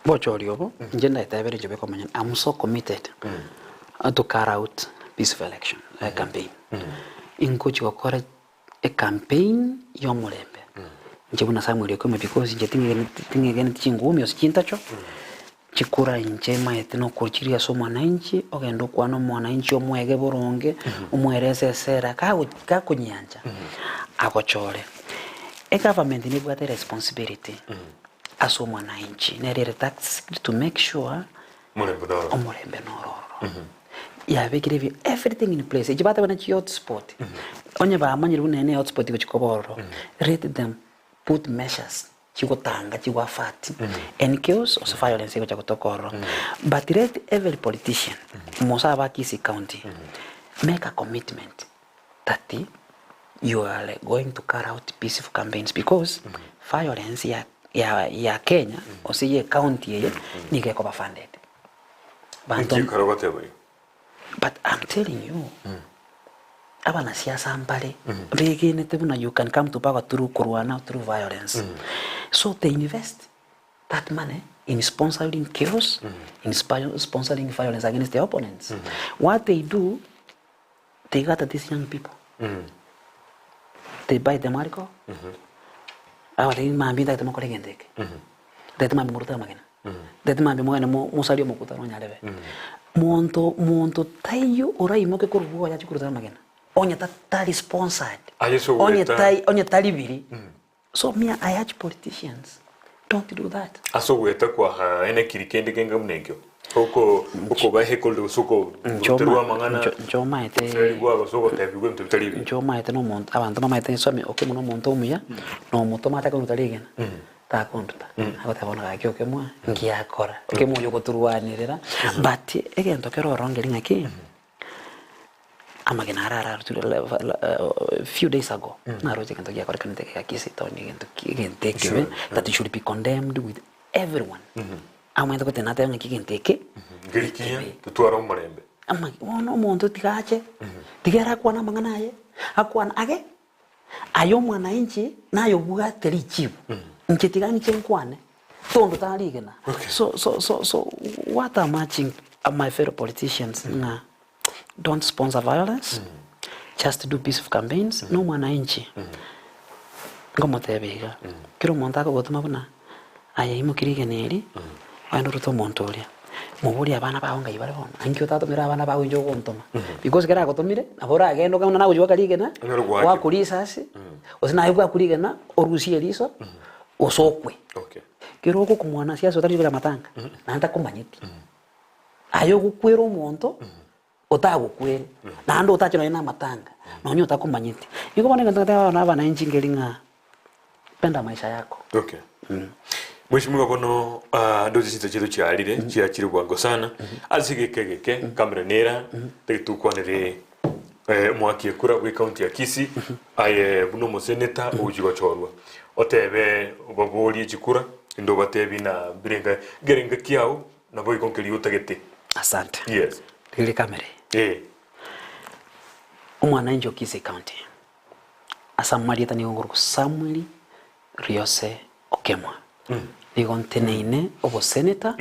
Bochori obo, njenda itabere jobe kwa manyan. I'm so committed to carry out peaceful election campaign. Inkuchi wakora a campaign yomulembe. Njebuna Samwel Okemwa because njetinge gani tichingumi osichintacho. Chikura inchema yetino kuchiria so mwananchi ogendo kwano mwananchi omwege boronge omwereze sera ka kunyanja. Akochore. A government ni bwate responsibility. As a mwananchi nere tax to make sure omurembe nororo ya bekire everything in place ijibata wana chi hotspot onye ba amanyira unene hotspot ko chikoboro rate them put measures chikotanga chiwafati and chaos of violence ko chakotokoro but rate every politician mosa ba Kisii County make a commitment that you are going to carry out peaceful campaigns because violence ya Kenya osiye county ye nige ko funded but I'm telling you abana siasa mbale begene tebuna you can come to power through kurwana through violence so they invest that money in sponsoring chaos in sponsoring violence against their opponents what they do they gather these young people they buy them alcohol ahora ni mambi da temo kolegendeke da temo muruta magana da temo mwana musalio mukuta no nyalebe monto tayo ora imoke kuruwa ya chikuruta magana onye tali sponsored Ayeso onye tali biri. So me I urge politicians, don't do that. Aso weta kwa ene kirikendi kenga mnengyo. Uko bahe koldo suko terwa mangana. Njoma ite. Serigwa soko tebigwe mtutalibi. Njoma ite no muntu abantu mamaite somi Okemwa no muntu omuya no muntu mata ko mutaligena. Ta kontuta. Abatabona gake Okemwa ngiyakora. Okemwa yo kuturwanirira but egento kero rongeri ngaki. Amagena rara few days ago. Na roje kanto gya kora kanite ka Kisii town ngento that it should be condemned with everyone. Amwenda kote nata yonge kigenteke. Ngirikia tutwara umurembe. Ama ono muntu tikache. Tigera kwa na mangana ye. Akwana age. Ayo mwana inchi nayo bwateri chibu. Nchetigani chenkwane. Tondo taligena. So what I'm urging my fellow politicians na don't sponsor violence. Just do peaceful campaigns. No mwana inchi. Ngomo tebega. Kiro montako gotuma buna. Aya imo kirigeneri. Ando ruto montolia. Muburi abana bawo ngayibare hono. Ankyo tato mira abana bawo njo kontoma. Because kera gotomire abora agendo kana nawo joka ligena. Wa kulisa asi. Osina yuko kuligena orusie liso. Osokwe. Okay. Kero ko kumwana siasa otari bila matanga. Na anta kumanyiti. Ayo gukwero monto. Otago kwere. Na ando otacho na matanga. Na nyo takumanyiti. Yuko bana ngata na abana injingelinga. Penda maisha yako. Okay. Mheshimiwa bono ndozi sinto chido chiarire chiachiri gwango sana azigekegeke kamera nera tetukwanire mwaki ekura gwi county ya Kisii aye buno mo senator ujigo chorwa otebe ubaboli chikura ndo batebi na birenga gerenga kiao na boy konkeli utagete. Asante. Yes. Ile kamera. Umwana njo Kisii county asamari tani nguru Samwel Riose Okemwa. Nigonteneine obo senator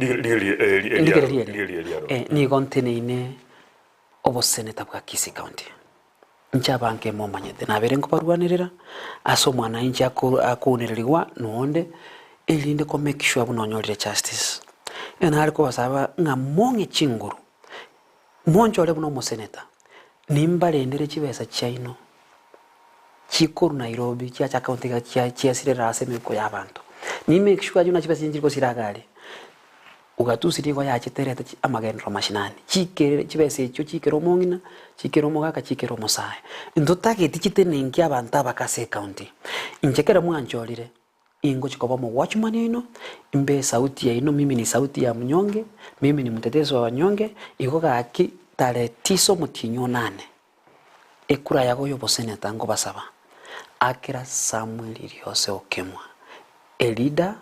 nigonteneine obo senator bwa Kisii county nchabanke momanyete nabere ngobarwanirira aso mwana inchi akunererwa nonde elinde ko make sure bunonyolire justice ena aliko basaba ngamonge chinguru monjole buno mo senator nimbalendere chibesa chaino chikuru Nairobi cha county cha sirera asemeko yabantu ni make sure juna chipesa njiko siragale ugatusiri ko yachitereta amagendro mashinani chikere chipesa cyo chikero mongina chikero mogaka chikero mosaye ndotageti chitenengi abantu abakase county injekera mwanjolire ingo chikoba mo watchman ino imbe sauti ya ino mimi ni sauti ya mnyonge mimi ni mtetezi wa wanyonge iko gaki tare tiso mutinyo 8 ekura yako yo boseneta ngo basaba akira Samwel Riose Okemwa, a leader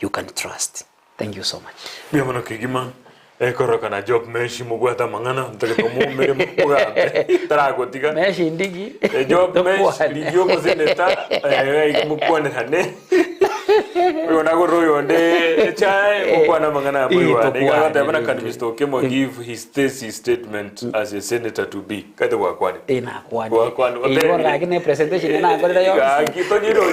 you can trust. Thank you so much. Biamano kigima ekoroka na job meshi mugwata mangana ntelekomu mere muga tarago tiga meshi ndigi job meshi liyo mozeneta mukwane hane Wona go royo nde chai mukwana mangana bwiwa ndika tabana kan Mr. Okemwa give his thesis statement as a senator to be kade wakwani ina kwani iyo rakine presentation na ngorera yo kitonyiro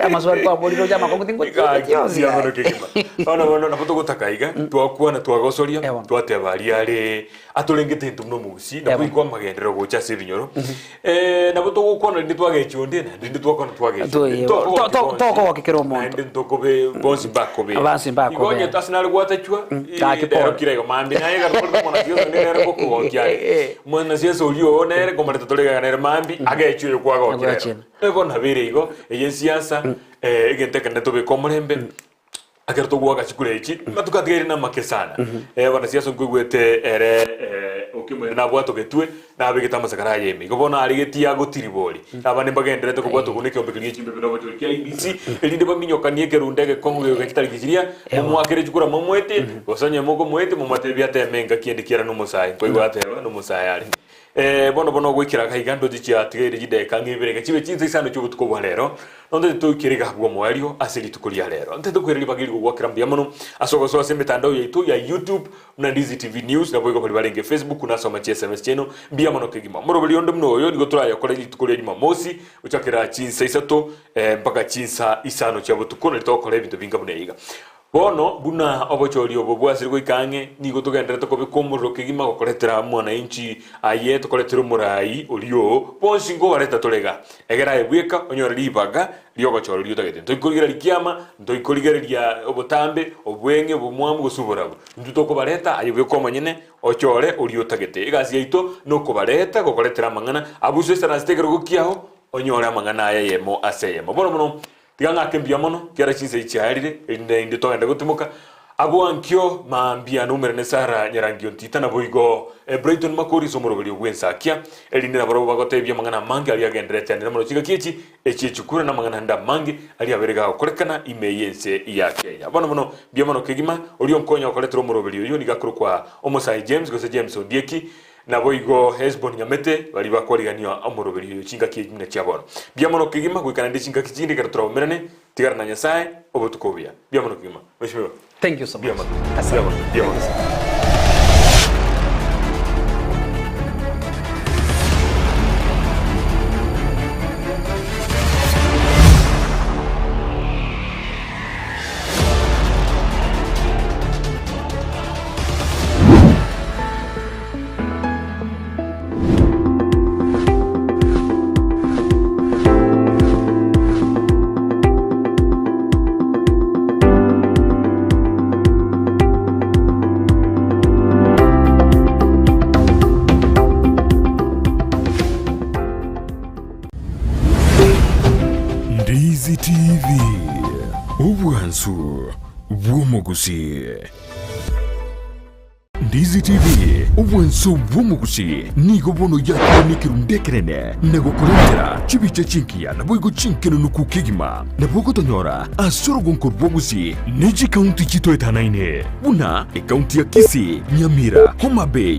amaswali kwa boliro jama ko kutingo yosi amano kigima ona na foto gutakaiga twakwana twagosoria twatebari ari atulengete ntumno mugusi na kwikwa magendero gocha sebinyoro na foto gukona ndi twagechonde na ndi twakona twagechonde toko kikero mondo ndi tokobe bonsi bakobe igonye tasnal gwatachwa ero kirego mandi naye garpo mona sio nere ko kogya mona sio solio nere komare tolega nere mambi agechwe kwa gokya ego nabire igo eye siasa egenteka netobe komorembe akerto gwa gachikurechi matukatigere na makesana bana siasa ngwete ere Okemwa na bwato getwe na abigeta masakara yemi gobona ari getia gotiribori abane bagenderete ko bwato kuneke ombekiriye chimbe bino bwato kia ibisi elinde baminyokanie kerundege kongo gekitari kijiria mumwakere chukura momwete gosanye moko mwete mumatebi atemenga kiendikiara no musai koigo ateba no musai ari bono gwikira kaigando jichi atigere jideka ngibere kibe chinze isano cyubutuko bwa rero nonde tukiriga bwo mwario asili tukuria rero nte tukwirira bagiri gwakira mbiyamano asogoso ase mitandao yaitu ya YouTube na Ndizi TV News na boigo balenge Facebook na soma SMS cheno mbiyamano kigima murobeli ondo mno yo digotura yakora tukuria jima mosi uchakira chinsa isato mpaka chinsa isano cyabutuko ne tokora ibintu binga buneiga bono buna obochori obo bwasire goikange nigo tugendere tukobikomurro kigima gokoretera mwana inchi aye tukoretera murai olio bonsi ngo bareta torega egera ebweka onyora ribaga riogochoro riotagete ntoikorigera rikiama ntoikorigereria obotambe obwenge obumwamu gosuburabu ntuto bareta aye bweko nyene ochore oriotagete egasi yaito no kobareta gokoretera mangana abuso estarastegero gokiaho onyora mangana aye yemo aseyemo bono tiganga kembia mono kiara chinse ichiarire inde togenda gutimuka abo ankio maambia numero nesara nyarangio ntita na boigo Brighton makori somorobeli ogwensakia elinde na baro bagotebia mangana mangi ali agendrete na mono chiga kichi echichukura na mangana nda mangi ali aberega korekana imeyense ya Kenya bono bia mono kigima olio mkonya okoletro morobeli yo nigakuru kwa omosai James gose James Ondieki na boigo Hesbon Nyamete bali bakorigania amorobeli yo chinga kinyine chiabono bia mono kigima gwikana ndi chinga kichindi karatro merene tigara na nyasaye obotukobia bia mono kigima mheshimiwa. Thank you so much. Bia mono. Ndizi TV obwansu bw'omugusi. Ndizi TV obwansu bw'omugusi nigo bono yakonikira ndekerene nagokorera chibiche chinkia naboigo chinkeno nukukigima nabogo tonyora asoro gonkor bwogusi neji county chito etanaine buna e county ya Kisii, Nyamira, Homa Bay